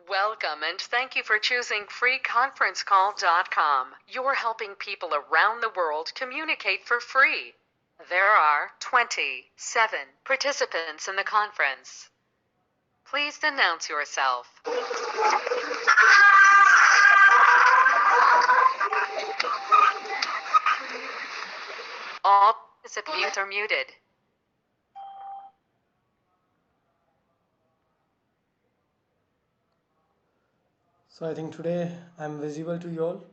Welcome and thank you for choosing freeconferencecall.com. You're helping people around the world communicate for free. There are 27 participants in the conference. Please announce yourself. All participants are muted. So I think today I'm visible to you all.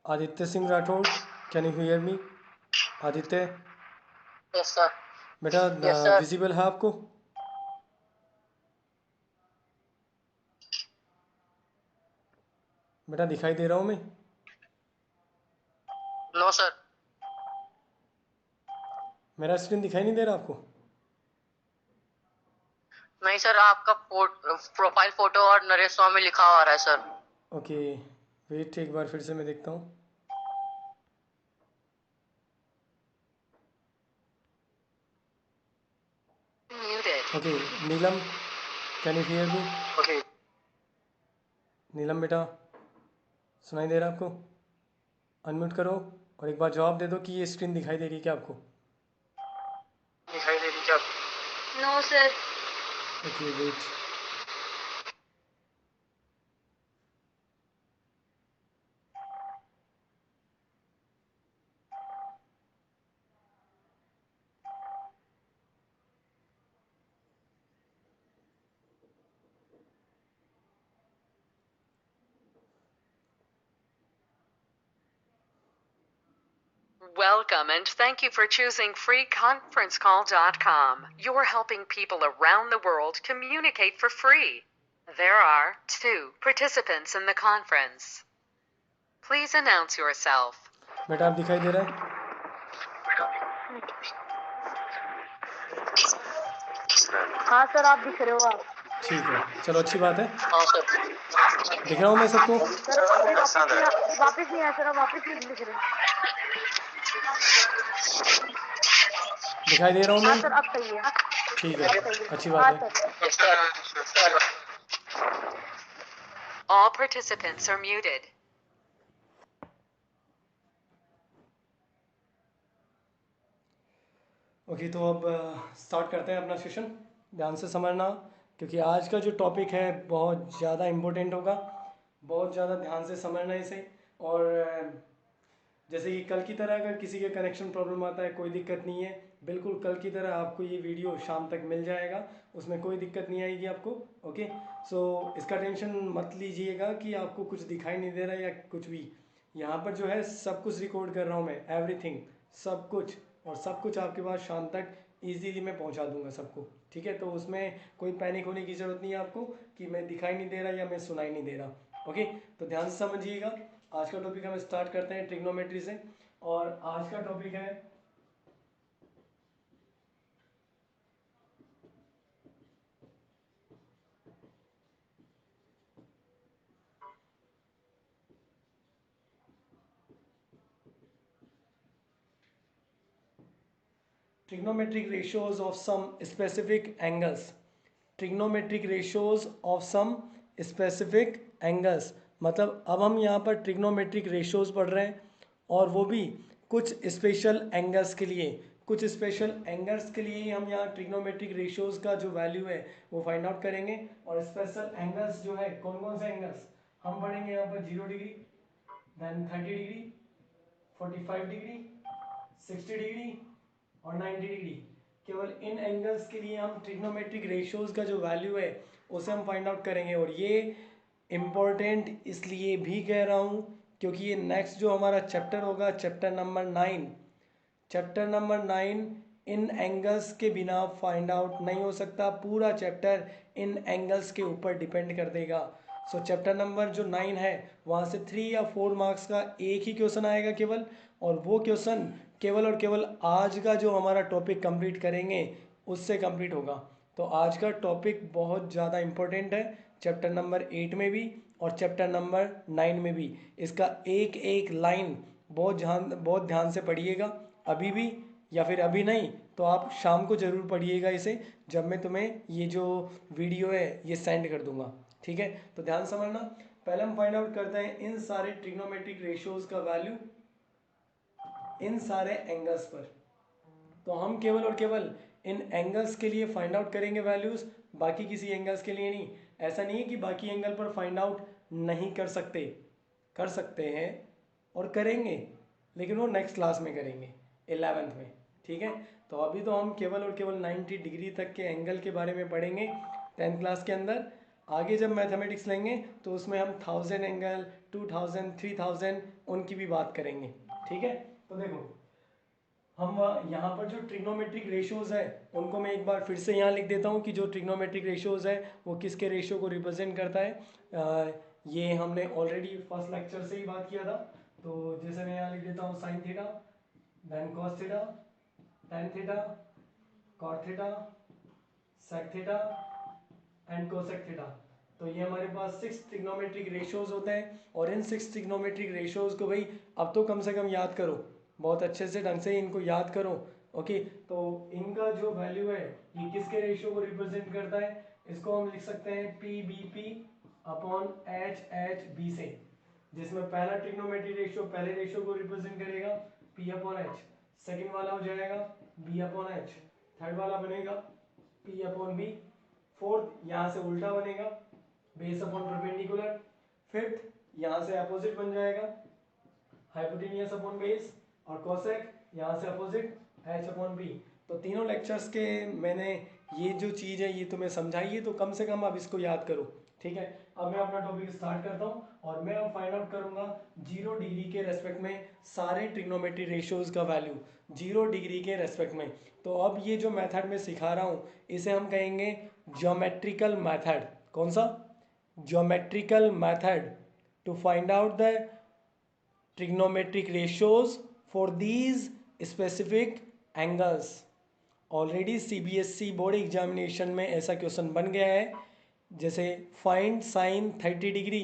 Aditya Singh Rathod, can you hear me? Aditya? Yes, sir. बेटा Yes, sir. Visible है आपको? बेटा दिखाई दे रहा हूँ मैं? No, sir. मेरा स्क्रीन दिखाई नहीं दे रहा आपको? नहीं सर, आपका प्रोफाइल फोटो और नरेश स्वामी लिखा हुआ आ रहा है सर। ओके, वेट एक बार फिर से मैं देखता हूँ। Okay, Neelam, can you hear me? Okay. Neelam बेटा, सुनाई दे रहा आपको? अनम्यूट करो और एक बार जवाब दे दो कि ये स्क्रीन दिखाई दे रही है क्या आपको? दिखाई दे रही क्या? No sir. Okay, wait. Welcome and thank you for choosing freeconferencecall.com. You're helping people around the world communicate for free. There are 2 participants in the conference. Please announce yourself. बेटा आप दिखाई दे रहा है? हाँ सर, आप दिख रहे हो आप। ठीक है, चलो अच्छी बात है। हाँ सर। दिख रहा हूँ मैं सबको? सर वापस नहीं आया सर, आप वापस नहीं दिख रहे। दिखाई दे रहा हूँ हाँ मैं? सर, अब सही है। ठीक है, अच्छी बात हाँ है। Sir. All participants are muted. Okay, तो अब स्टार्ट करते हैं अपना सेशन। ध्यान से समझना, क्योंकि आज का जो टॉपिक है बहुत ज़्यादा इम्पोर्टेंट होगा। बहुत ज़्यादा ध्यान से समझना इसे। और जैसे कि कल की तरह अगर किसी के कनेक्शन प्रॉब्लम आता है, कोई दिक्कत नहीं है। बिल्कुल कल की तरह आपको ये वीडियो शाम तक मिल जाएगा, उसमें कोई दिक्कत नहीं आएगी आपको। ओके, सो इसका टेंशन मत लीजिएगा कि आपको कुछ दिखाई नहीं दे रहा है या कुछ भी। यहाँ पर जो है सब कुछ रिकॉर्ड कर रहा हूँ मैं, एवरीथिंग, सब कुछ। और सब कुछ आपके पास शाम तक ईजीली मैं पहुँचा दूंगा सबको। ठीक है, तो उसमें कोई पैनिक होने की ज़रूरत नहीं है आपको कि मैं दिखाई नहीं दे रहा या मैं सुनाई नहीं दे रहा। ओके, तो ध्यान से समझिएगा। आज का टॉपिक हम स्टार्ट करते हैं ट्रिग्नोमेट्री से। और आज का टॉपिक है trigonometric ratios of some specific angles. Trigonometric ratios of some specific angles, मतलब अब हम यहाँ पर ट्रिग्नोमेट्रिक रेशियोज पढ़ रहे हैं, और वो भी कुछ स्पेशल एंगल्स के लिए। कुछ स्पेशल एंगल्स के लिए हम यहाँ ट्रिग्नोमेट्रिक रेशियोज का जो वैल्यू है वो फाइंड आउट करेंगे। और स्पेशल एंगल्स जो है, कौन कौन से एंगल्स हम पढ़ेंगे यहाँ पर? 0 degree, then 30 degree, 45 degree, 60 degree और 90 डिग्री। केवल इन एंगल्स के लिए हम ट्रिग्नोमेट्रिक रेशियोज का जो वैल्यू है उसे हम फाइंड आउट करेंगे। और ये इम्पोर्टेंट इसलिए भी कह रहा हूँ क्योंकि ये नेक्स्ट जो हमारा चैप्टर होगा, चैप्टर नंबर 9, चैप्टर नंबर 9 इन एंगल्स के बिना फाइंड आउट नहीं हो सकता। पूरा चैप्टर इन एंगल्स के ऊपर डिपेंड कर देगा। सो चैप्टर नंबर जो 9 है वहाँ से 3 या 4 मार्क्स का एक ही क्वेश्चन आएगा केवल। और वो क्वेश्चन केवल और केवल आज का जो हमारा टॉपिक कंप्लीट करेंगे उससे कंप्लीट होगा। तो आज का टॉपिक बहुत ज़्यादा इम्पोर्टेंट है, चैप्टर नंबर 8 में भी और चैप्टर नंबर 9 में भी। इसका एक एक लाइन बहुत ध्यान से पढ़िएगा, अभी भी या फिर अभी नहीं तो आप शाम को ज़रूर पढ़िएगा इसे, जब मैं तुम्हें ये जो वीडियो है ये सेंड कर दूंगा। ठीक है, तो ध्यान समझना। पहले हम फाइंड आउट करते हैं इन सारे ट्रिग्नोमेट्रिक रेशियोज का वैल्यू इन सारे एंगल्स पर। तो हम केवल और केवल इन एंगल्स के लिए फाइंड आउट करेंगे वैल्यूज़, बाकी किसी एंगल्स के लिए नहीं। ऐसा नहीं है कि बाकी एंगल पर फाइंड आउट नहीं कर सकते, कर सकते हैं और करेंगे, लेकिन वो नेक्स्ट क्लास में करेंगे 11th में। ठीक है, तो अभी तो हम केवल और केवल 90 डिग्री तक के एंगल के बारे में पढ़ेंगे 10th क्लास के अंदर। आगे जब मैथमेटिक्स लेंगे तो उसमें हम 1000 एंगल, 2000, 3000 उनकी भी बात करेंगे। ठीक है, तो देखो हम यहाँ पर जो ट्रिग्नोमेट्रिक रेशियोज है उनको मैं एक बार फिर से यहाँ लिख देता हूँ कि जो ट्रिग्नोमेट्रिक रेशियोज है वो किसके रेशियो को रिप्रेजेंट करता है। ये हमने ऑलरेडी फर्स्ट लेक्चर से ही बात किया था। तो जैसे मैं यहाँ लिख देता हूँ sine theta, then cos theta, tan theta, cot theta, sec theta and cosec theta. तो ये हमारे पास 6 ट्रिग्नोमेट्रिक रेशियोज होते हैं और इन 6 ट्रिग्नोमेट्रिक रेशियोज को भाई अब तो कम से कम याद करो, बहुत अच्छे से ढंग से इनको याद करो। ओके, तो इनका जो वैल्यू है ये किसके रेशियो को रिप्रेजेंट करता है, इसको हम लिख सकते हैं P B P upon H H B से, जिसमें पहला ट्रिग्नोमेट्रिक रेशियो पहले रेशियो को रिप्रेजेंट करेगा पी अपॉन एच, सेकेंड वाला हो जाएगा बी अपॉन एच, थर्ड वाला बनेगा पी अपॉन बी, फोर्थ यहाँ से उल्टा बनेगा बेस अपॉन परपेंडिकुलर, फिफ्थ यहाँ से अपोजिट बन जाएगा हाइपोटेनियस अपॉन बेस, और कोसेक यहाँ से अपोजिट एच अपॉन बी। तो तीनों लेक्चर्स के मैंने ये जो चीज़ है ये तुम्हें समझाई है, तो कम से कम अब इसको याद करो। ठीक है, अब मैं अपना टॉपिक स्टार्ट करता हूँ और मैं अब फाइंड आउट करूंगा 0 डिग्री के रेस्पेक्ट में सारे ट्रिग्नोमेट्री रेशियोज का वैल्यू 0 डिग्री के रेस्पेक्ट में। तो अब ये जो मेथड मैं सिखा रहा हूँ इसे हम कहेंगे ज्योमेट्रिकल मेथड। कौन सा? Geometrical method to find out the trigonometric ratios for these specific angles। Already CBSE board examination में ऐसा क्वेश्चन बन गया है, जैसे find sine 30 degree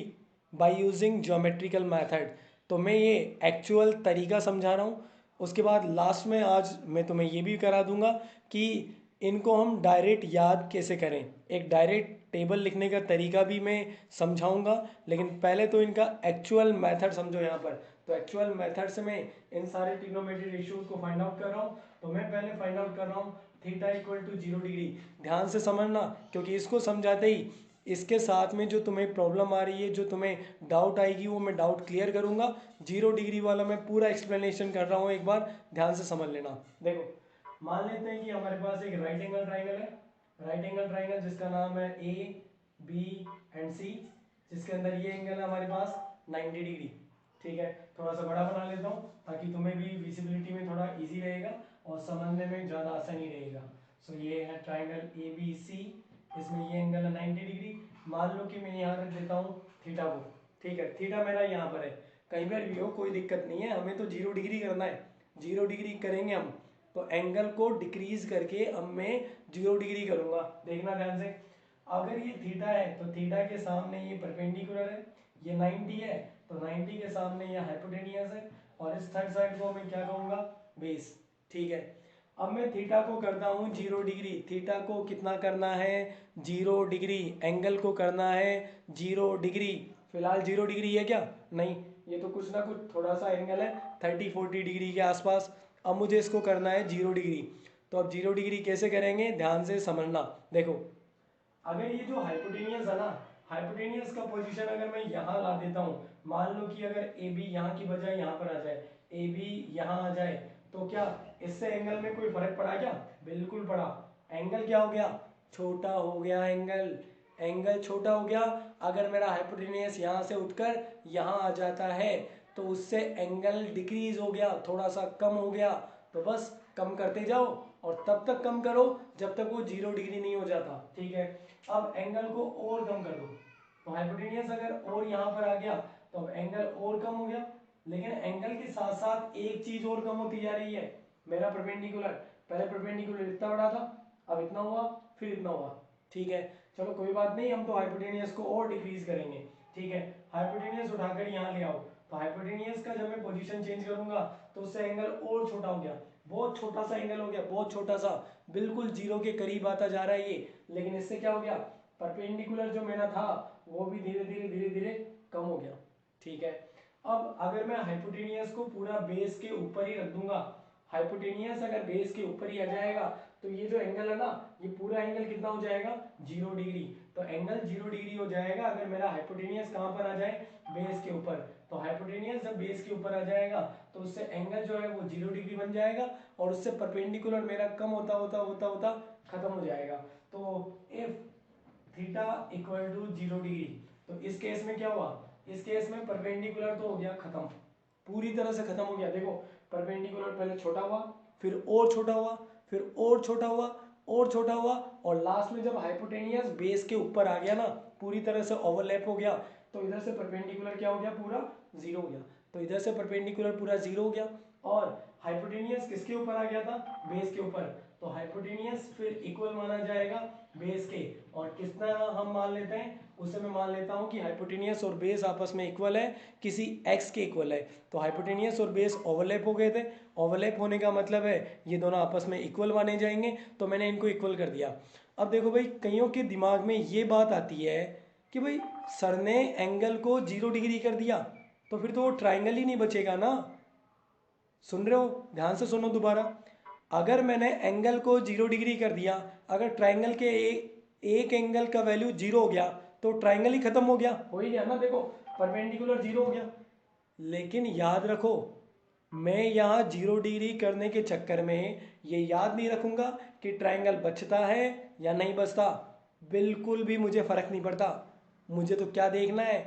by using geometrical method. तो मैं ये एक्चुअल तरीका समझा रहा हूँ, उसके बाद लास्ट में आज मैं तुम्हें ये भी करा दूंगा कि इनको हम डायरेक्ट याद कैसे करें, एक डायरेक्ट टेबल लिखने का तरीका भी मैं समझाऊंगा। लेकिन पहले तो इनका एक्चुअल मेथड समझो यहाँ पर। तो एक्चुअल मेथड से मैं इन सारे ट्रिग्नोमेट्री रेशियोज को फाइंड आउट कर रहा हूँ। तो मैं पहले फाइंड आउट कर रहा हूँ थीटा इक्वल टू 0 डिग्री। ध्यान से समझना, क्योंकि इसको समझाते ही इसके साथ में जो तुम्हें प्रॉब्लम आ रही है, जो तुम्हें डाउट आएगी, वो मैं डाउट क्लियर करूंगा। 0 डिग्री वाला मैं पूरा एक्सप्लेनेशन कर रहा हूँ, एक बार ध्यान से समझ लेना। देखो, मान लेते हैं कि हमारे पास एक राइट एंगल ट्राइंगल है, राइट एंगल ट्राइंगल जिसका नाम है ए बी एंड सी, जिसके अंदर ये एंगल है हमारे पास 90 डिग्री। ठीक है, थोड़ा सा बड़ा बना लेता हूँ ताकि तुम्हें भी विजिबिलिटी में थोड़ा इजी रहेगा और समझने में ज़्यादा आसानी रहेगा। सो ये है ट्राइंगल ए बी सी, इसमें ये एंगल है 90 डिग्री। मान लो कि मैं यहाँ रख देता हूँ थीटा को। ठीक है, थीटा मेरा यहाँ पर है, कहीं पर भी हो कोई दिक्कत नहीं है, हमें तो 0 डिग्री करना है। 0 डिग्री करेंगे हम, तो एंगल को डिक्रीज करके अब मैं 0 डिग्री करूँगा। देखना ध्यान से, अगर ये थीटा है तो थीटा के सामने ये परपेंडिकुलर है, ये 90 है तो 90 के सामने ये हाइपोटेनियस है, और इस थर्ड साइड को मैं क्या कहूँगा, बेस। ठीक है, अब मैं थीटा को करता हूँ 0 डिग्री। थीटा को कितना करना है, 0 डिग्री। एंगल को करना है 0 डिग्री। फिलहाल 0 डिग्री है क्या? नहीं, ये तो कुछ ना कुछ थोड़ा सा एंगल है 30-40 डिग्री के आसपास। अब मुझे इसको करना है 0 डिग्री। तो अब 0 डिग्री कैसे करेंगे, ध्यान से समझना। देखो, अगर ये जो हाइपोटेनियस है ना, हाइपोटेनियस का पोजीशन अगर मैं यहाँ ला देता हूँ, मान लो कि अगर ए बी यहाँ की बजाय यहाँ पर आ जाए, ए बी यहाँ आ जाए, तो क्या इससे एंगल में कोई फर्क पड़ा क्या? बिल्कुल पड़ा। एंगल क्या हो गया, छोटा हो गया एंगल, एंगल छोटा हो गया। अगर मेरा हाइपोटेनियस यहाँ से उठकर यहाँ आ जाता है तो उससे एंगल डिक्रीज हो गया, थोड़ा सा कम हो गया। तो बस कम करते जाओ और तब तक कम करो जब तक वो 0 डिग्री नहीं हो जाता। ठीक है, अब एंगल को और कम कर दो, तो हाइपोटेनियस अगर और यहाँ पर आ गया तो अब एंगल और कम हो गया। लेकिन एंगल के साथ साथ एक चीज और कम होती जा रही है, मेरा परपेंडिकुलर। पहले परपेंडिकुलर इतना बड़ा था, अब इतना हुआ, फिर इतना हुआ, ठीक है। चलो कोई बात नहीं, हम तो हाइपोटेनियस को और डिक्रीज करेंगे, ठीक है। हाइपोटेनियस उठाकर यहाँ ले आओ, तो हाइपोटेनियस का जब मैं पोजीशन चेंज करूंगा तो उससे एंगल और छोटा हो गया, बहुत छोटा सा एंगल हो गया, बहुत छोटा सा, बिल्कुल जीरो के करीब आता जा रहा है ये। लेकिन इससे क्या हो गया, परपेंडिकुलर जो मेरा था वो भी धीरे धीरे धीरे धीरे कम हो गया, ठीक है। अब अगर मैं हाइपोटेनियस को पूरा बेस के ऊपर ही रख दूंगा, हाइपोटेनियस अगर बेस के ऊपर ही आ जाएगा तो ये जो एंगल है ना, ये पूरा एंगल कितना हो जाएगा, 0 डिग्री। तो एंगल 0 डिग्री हो जाएगा अगर मेरा हाइपोटेनियस कहाँ पर आ जाए, बेस के ऊपर। तो हाइपोटेनियस जब बेस के ऊपर आ जाएगा तो उससे एंगल जो है वो 0 डिग्री बन जाएगा और उससे परपेंडिकुलर मेरा कम होता होता होता होता खत्म हो जाएगा। तो if theta equal to 0 degree, तो इस केस में क्या हुआ, इस केस में परपेंडिकुलर तो हो गया खत्म, पूरी तरह से खत्म हो गया। देखो परपेंडिकुलर पहले छोटा हुआ, फिर और छोटा हुआ, फिर और छोटा हुआ, और छोटा हुआ, और लास्ट में जब हाइपोटेनियस बेस के ऊपर आ गया ना, पूरी तरह से ओवरलैप हो गया, तो इधर से परपेंडिकुलर क्या हो गया, पूरा 0 हो गया। तो इधर से परपेंडिकुलर पूरा 0 हो गया और हाइपोटेनियस किसके ऊपर आ गया था, बेस के ऊपर। तो हाइपोटेनियस फिर इक्वल माना जाएगा बेस के, और कितना हम मान लेते हैं, उससे मैं मान लेता हूँ कि हाइपोटेनियस और बेस आपस में इक्वल है, किसी x के इक्वल है। तो हाइपोटेनियस और बेस ओवरलैप हो गए थे, ओवरलैप होने का मतलब है ये दोनों आपस में इक्वल माने जाएंगे, तो मैंने इनको इक्वल कर दिया। अब देखो भाई, कईयों के दिमाग में ये बात आती है कि भाई सर ने एंगल को 0 डिग्री कर दिया तो फिर तो वो ट्राइंगल ही नहीं बचेगा ना। सुन रहे हो, ध्यान से सुनो दोबारा। अगर मैंने एंगल को 0 डिग्री कर दिया, अगर ट्राइंगल के एक एंगल का वैल्यू 0 हो गया तो ट्राइंगल ही खत्म हो ही गया ना। देखो परपेंडिकुलर 0 हो गया, लेकिन याद रखो मैं यहाँ 0 डिग्री करने के चक्कर में ये याद नहीं रखूंगा कि ट्राइंगल बचता है या नहीं बचता, बिल्कुल भी मुझे फर्क नहीं पड़ता। मुझे तो क्या देखना है,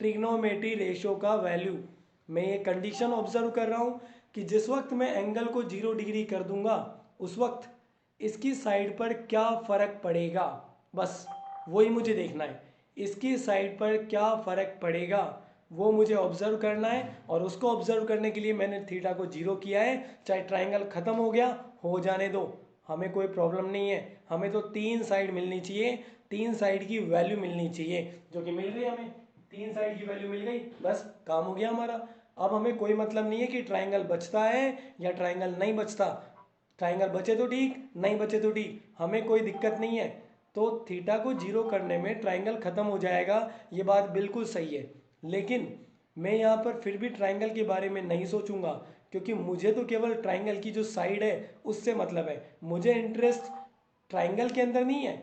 ट्रिग्नोमेट्री रेशो का वैल्यू। मैं ये कंडीशन ऑब्जर्व कर रहा हूँ कि जिस वक्त मैं एंगल को 0 डिग्री कर दूंगा उस वक्त इसकी साइड पर क्या फ़र्क पड़ेगा, बस वही मुझे देखना है। इसकी साइड पर क्या फ़र्क पड़ेगा वो मुझे ऑब्जर्व करना है, और उसको ऑब्जर्व करने के लिए मैंने थीटा को 0 किया है। चाहे ट्राइंगल ख़त्म हो गया, हो जाने दो, हमें कोई प्रॉब्लम नहीं है। हमें तो 3 साइड मिलनी चाहिए, 3 साइड की वैल्यू मिलनी चाहिए, जो कि मिल गई हमें। 3 साइड की वैल्यू मिल गई, बस काम हो गया हमारा। अब हमें कोई मतलब नहीं है कि ट्राइंगल बचता है या ट्राइंगल नहीं बचता, ट्राइंगल बचे तो ठीक, नहीं बचे तो ठीक, हमें कोई दिक्कत नहीं है। तो थीटा को 0 करने में ट्राइंगल ख़त्म हो जाएगा, ये बात बिल्कुल सही है। लेकिन मैं यहाँ पर फिर भी ट्राइंगल के बारे में नहीं सोचूंगा, क्योंकि मुझे तो केवल ट्राइंगल की जो साइड है उससे मतलब है। मुझे इंटरेस्ट ट्राइंगल के अंदर नहीं है,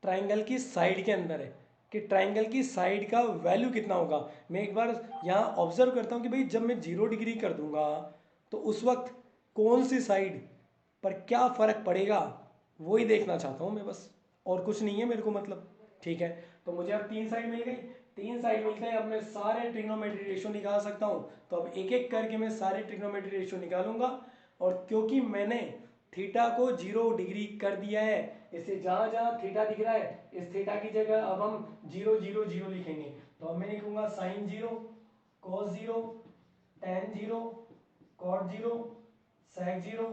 ट्राइंगल की साइड के अंदर है, कि ट्राइंगल की साइड का वैल्यू कितना होगा। मैं एक बार यहाँ ऑब्जर्व करता हूँ कि भाई जब मैं 0 डिग्री कर दूंगा तो उस वक्त कौन सी साइड पर क्या फ़र्क पड़ेगा, वही देखना चाहता हूँ मैं बस, और कुछ नहीं है मेरे को मतलब। ठीक है, तो मुझे अब 3 साइड मिल गई, 3 साइड मिलते हैं, अब मैं सारे ट्रिग्नोमेट्री रेशो निकाल सकता हूँ। तो अब एक एक करके मैं सारे ट्रिग्नोमेट्री रेशो निकालूंगा, और क्योंकि मैंने थीटा को 0 डिग्री कर दिया है, इससे जहाँ जहाँ थीटा दिख रहा है इस थीटा की जगह अब हम 0 0 0 लिखेंगे। तो अब मैं लिखूंगा साइन 0, कॉस 0, टेन 0, कॉट 0, सेक 0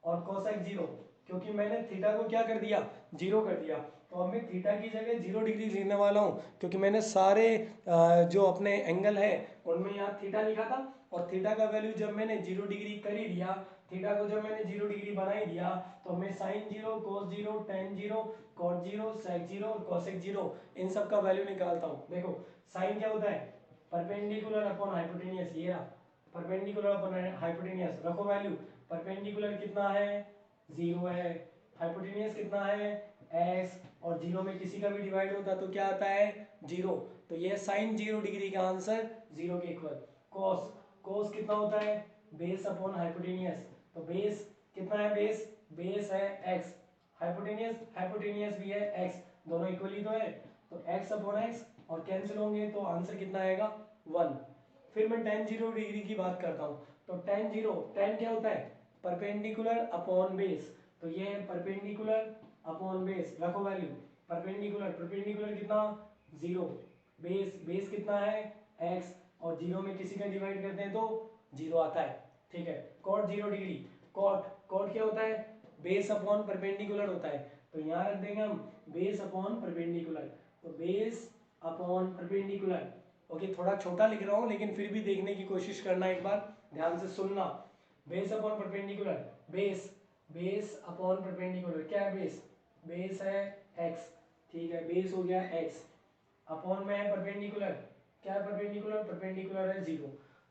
और कोसेक 0, क्योंकि मैंने थीटा को क्या कर दिया, 0 कर दिया। तो अब मैं थीटा की जगह 0 डिग्री लेने वाला हूँ, क्योंकि मैंने सारे जो अपने एंगल है उनमें यहाँ थीटा लिखा था, और थीटा का वैल्यू जब मैंने 0 डिग्री कर ही दिया, थीटा को जब मैंने 0 डिग्री बना ही दिया, तो मैं साइन 0, कोस 0, टेन 0, कॉट 0, सेक 0 और कोसेक 0 इन सब का वैल्यू निकालता हूँ। देखो साइन क्या होता है, परपेंडिकुलर अपॉन हाइपोटेनियस, ये रहा परपेंडिकुलर अपॉन हाइपोटेनियस, रखो वैल्यू। परपेंडिकुलर कितना है, 0 है, हाइपोटेनियस कितना है, x, और 0 में किसी का भी डिवाइड होता तो क्या आता है, 0। तो ये साइन 0 डिग्री का आंसर 0 के इक्वल। कोस, कोस कितना होता है, बेस अपॉन हाइपोटेनियस, तो बेस कितना है, बेस बेस है x, हाइपोटेनियस हाइपोटेनियस भी है x, दोनों इक्वली तो है, तो x अपॉन x, और कैंसिल होंगे तो आंसर कितना आएगा, 1। फिर मैं टेन 0 डिग्री की बात करता हूँ, तो टेन 0, टेन क्या होता है, परपेंडिकुलर अपॉन बेस, तो ये है परपेंडिकुलर अपॉन बेस, रखो वैल्यू। परपेंडिकुलर, परपेंडिकुलर कितना, 0, बेस बेस कितना है x, और 0 में किसी का डिवाइड करते हैं तो 0 आता है। ठीक है, कॉट 0 डिग्री, कॉट कॉट क्या होता है, बेस अपॉन परपेंडिकुलर होता है, तो यहाँ रख देंगे हम बेस अपॉन परपेंडिकुलर, तो बेस अपॉन परपेंडिकुलर। ओके, थोड़ा छोटा लिख रहा हूँ लेकिन फिर भी देखने की कोशिश करना, एक बार ध्यान से सुनना। Base upon perpendicular, base base upon perpendicular, क्या है बेस? बेस है x, ठीक है, बेस हो गया x, अपॉन में है परपेंडिकुलर, क्या है परपेंडिकुलर? परपेंडिकुलर है 0,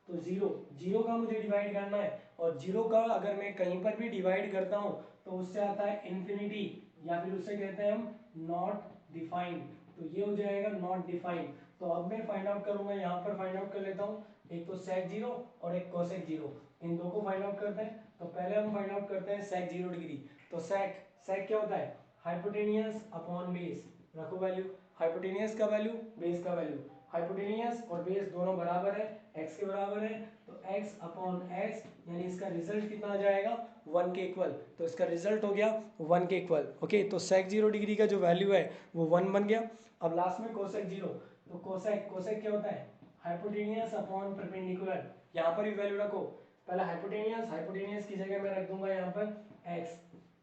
तो 0 का मुझे डिवाइड करना है, और 0 का अगर मैं कहीं पर भी डिवाइड करता हूँ तो उससे आता है इन्फिनिटी, या फिर उससे कहते हैं हम नॉट डिफाइंड, तो ये हो जाएगा नॉट डिफाइंड। तो अब मैं फाइंड आउट करूंगा, यहाँ पर फाइंड आउट कर लेता हूँ, एक तो sec 0 और एक cosec 0, इन दो को फाइंड आउट करते हैं। तो पहले हम फाइंड आउट करते हैं sec 0 डिग्री। तो sec क्या होता है? हाइपोटेनियस अपॉन बेस, रखो वैल्यू, हाइपोटेनियस का वैल्यू, बेस का वैल्यू, हाइपोटेनियस और बेस दोनों बराबर है, x के बराबर है, तो x अपॉन x, यानी इसका रिजल्ट कितना आ जाएगा? 1 के इक्वल, तो इसका रिजल्ट हो गया 1 के इक्वल। ओके, तो sec 0 डिग्री का जो वैल्यू है वो 1 बन गया। अब लास्ट में cosec 0, तो cosec क्या होता है? हाइपोटेनियस अपॉन परपेंडिकुलर, यहाँ पर भी वैल्यू रखो, पहले हाइपोटेनियस की जगह मैं रख दूंगा यहाँ पर x,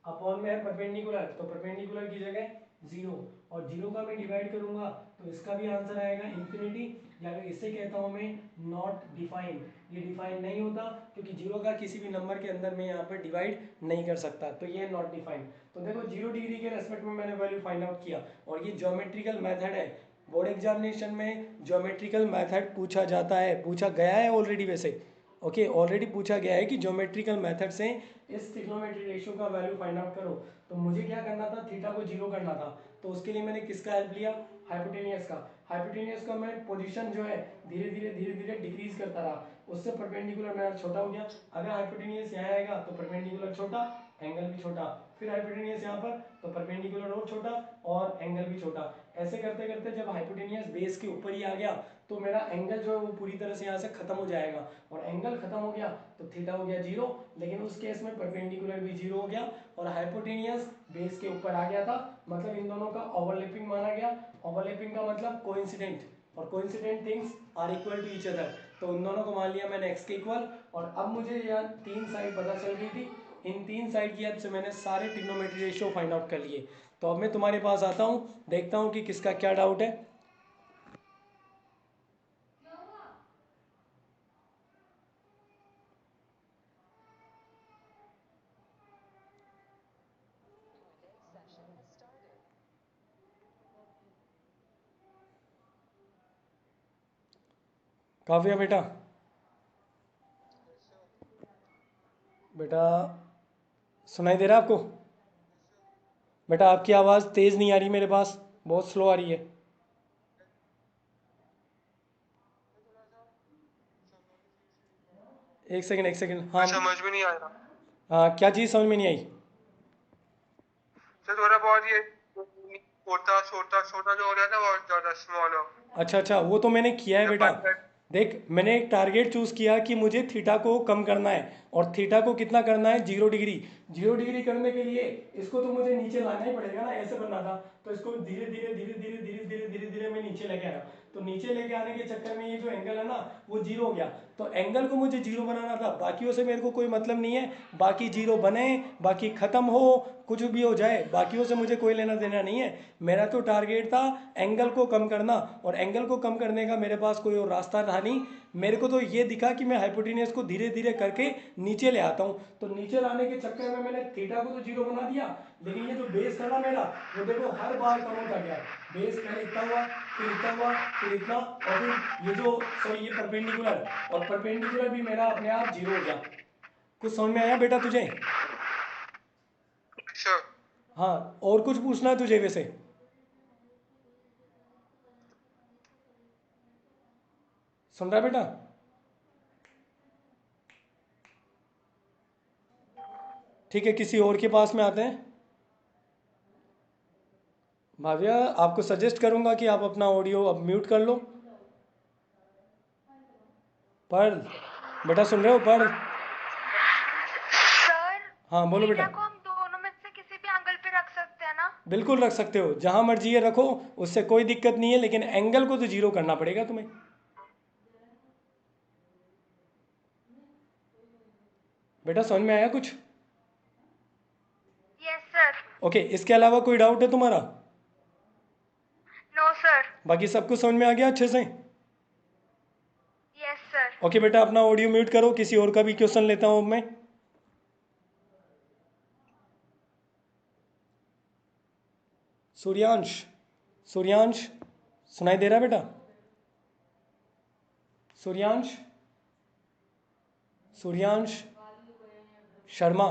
अपॉन में है परपेंडिकुलर, तो परपेंडिकुलर की जगह 0, और 0 का मैं डिवाइड करूंगा तो इसका भी आंसर आएगा इन्फिनिटी, या फिर इससे कहता हूँ मैं नॉट डिफाइंड। ये डिफाइंड नहीं होता क्योंकि 0 का किसी भी नंबर के अंदर मैं यहाँ पर डिवाइड नहीं कर सकता, तो ये नॉट डिफाइंड। तो देखो 0 डिग्री के रेस्पेक्ट में मैंने वैल्यू फाइंड आउट किया, और ये ज्योमेट्रिकल मेथड है, बोर्ड एग्जामिनेशन में ज्योमेट्रिकल मेथड पूछा जाता है, पूछा गया है ऑलरेडी, वैसे ओके ऑलरेडी पूछा गया है कि ज्योमेट्रिकल मेथड से इस ट्रिग्नोमेट्री रेशियो का वैल्यू फाइंड आउट करो। तो मुझे क्या करना था? थीटा को 0 करना था, तो उसके लिए मैंने किसका हेल्प लिया? हाइपोटेनियस का। हाइपोटेनियस का मैं पोजीशन जो है धीरे धीरे डिक्रीज करता रहा, उससे परपेंडिकुलर मेरा छोटा हो गया। अगर हाइपोटेनियस यहाँ आएगा तो परपेंडिकुलर छोटा, एंगल भी छोटा, फिर हाइपोटेनियस यहाँ पर तो परपेंडिकुलर और छोटा और एंगल भी छोटा। ऐसे करते करते जब हाइपोटेनियस बेस के ऊपर ही आ गया तो मेरा एंगल जो है वो पूरी तरह से यहाँ से खत्म हो जाएगा, और एंगल खत्म हो गया तो थीटा हो गया 0, लेकिन उस केस में परपेंडिकुलर भी 0 हो गया और हाइपोटेनियस बेस के ऊपर आ गया था, मतलब इन दोनों का ओवरलैपिंग माना गया। ओवरलैपिंग का मतलब कोइंसिडेंट, और coincident things are equal to each other, तो उन दोनों को मान लिया मैंने x के इक्वल। और अब मुझे यहाँ 3 साइड पता चल गई थी, इन 3 साइड की हेल्प से मैंने सारे ट्रिग्नोमेट्री रेशियो फाइंड आउट कर लिए। तो अब मैं तुम्हारे पास आता हूँ, देखता हूँ कि किसका क्या डाउट है। काव्या बेटा, बेटा सुनाई दे रहा है आपको? बेटा आपकी आवाज़ तेज़ नहीं आ रही मेरे पास, बहुत स्लो आ रही है। एक सेकंड, हाँ समझ में नहीं आया हाँ, क्या चीज़ समझ में नहीं आई? सर। थोड़ा बहुत ये छोटा छोटा छोटा जो हो रहा है ना, बहुत ज्यादा स्मॉल हो। अच्छा, वो तो मैंने किया है बेटा। परफेक्ट। देख, मैंने एक टारगेट चूज़ किया कि मुझे थीटा को कम करना है, और थीटा को कितना करना है? 0 डिग्री। 0 डिग्री करने के लिए इसको तो मुझे नीचे लाना ही पड़ेगा ना, ऐसे बनना था, तो इसको धीरे धीरे मैं नीचे लेके आया। तो नीचे लेके आने के चक्कर में ये जो एंगल है ना वो 0 हो गया, तो एंगल को मुझे 0 बनाना था, बाकियों से मेरे को कोई मतलब नहीं है, बाकी 0 बने, बाकी ख़त्म हो, कुछ भी हो जाए, बाकियों से मुझे कोई लेना देना नहीं है। मेरा तो टारगेट था एंगल को कम करना, और एंगल को कम करने का मेरे पास कोई और रास्ता था नहीं। मेरे को तो ये दिखा कि मैं हाइपोटेनियस को धीरे धीरे करके नीचे ले आता हूँ, तो नीचे लाने के चक्कर में मैंने थीटा को तो 0 बना दिया, लेकिन ये जो बेस था ना मेरा, वो देखो हर बार कम होता गया। बेस पहले इतना हुआ, फिर इतना हुआ, फिर इतना, और फिर ये जो सॉरी ये परपेंडिकुलर, और परपेंडिकुलर भी मेरा अपने आप 0 हो गया। कुछ समझ में आया बेटा तुझे? श्योर। हाँ, और कुछ पूछना है तुझे वैसे? सुन रहा है बेटा? ठीक है, किसी और के पास में आते हैं। भाव्या, आपको सजेस्ट करूंगा कि आप अपना ऑडियो अब म्यूट कर लो। पढ़ बेटा, सुन रहे हो? पढ़। सर, हाँ बोलो बेटा। थीटा को हम दोनों में से किसी भी एंगल पे रख सकते हैं ना? बिल्कुल रख सकते हो, जहां मर्जी ये रखो, उससे कोई दिक्कत नहीं है, लेकिन एंगल को तो 0 करना पड़ेगा तुम्हें। बेटा समझ में आया कुछ? Yes sir. ओके, इसके अलावा कोई डाउट है तुम्हारा? No sir. बाकी सब कुछ समझ में आ गया अच्छे से? Yes sir. ओके बेटा, अपना ऑडियो म्यूट करो, किसी और का भी क्वेश्चन लेता हूँ अब मैं। सूर्यांश, सूर्यांश सुनाई दे रहा है बेटा? सूर्यांश, सूर्यांश शर्मा।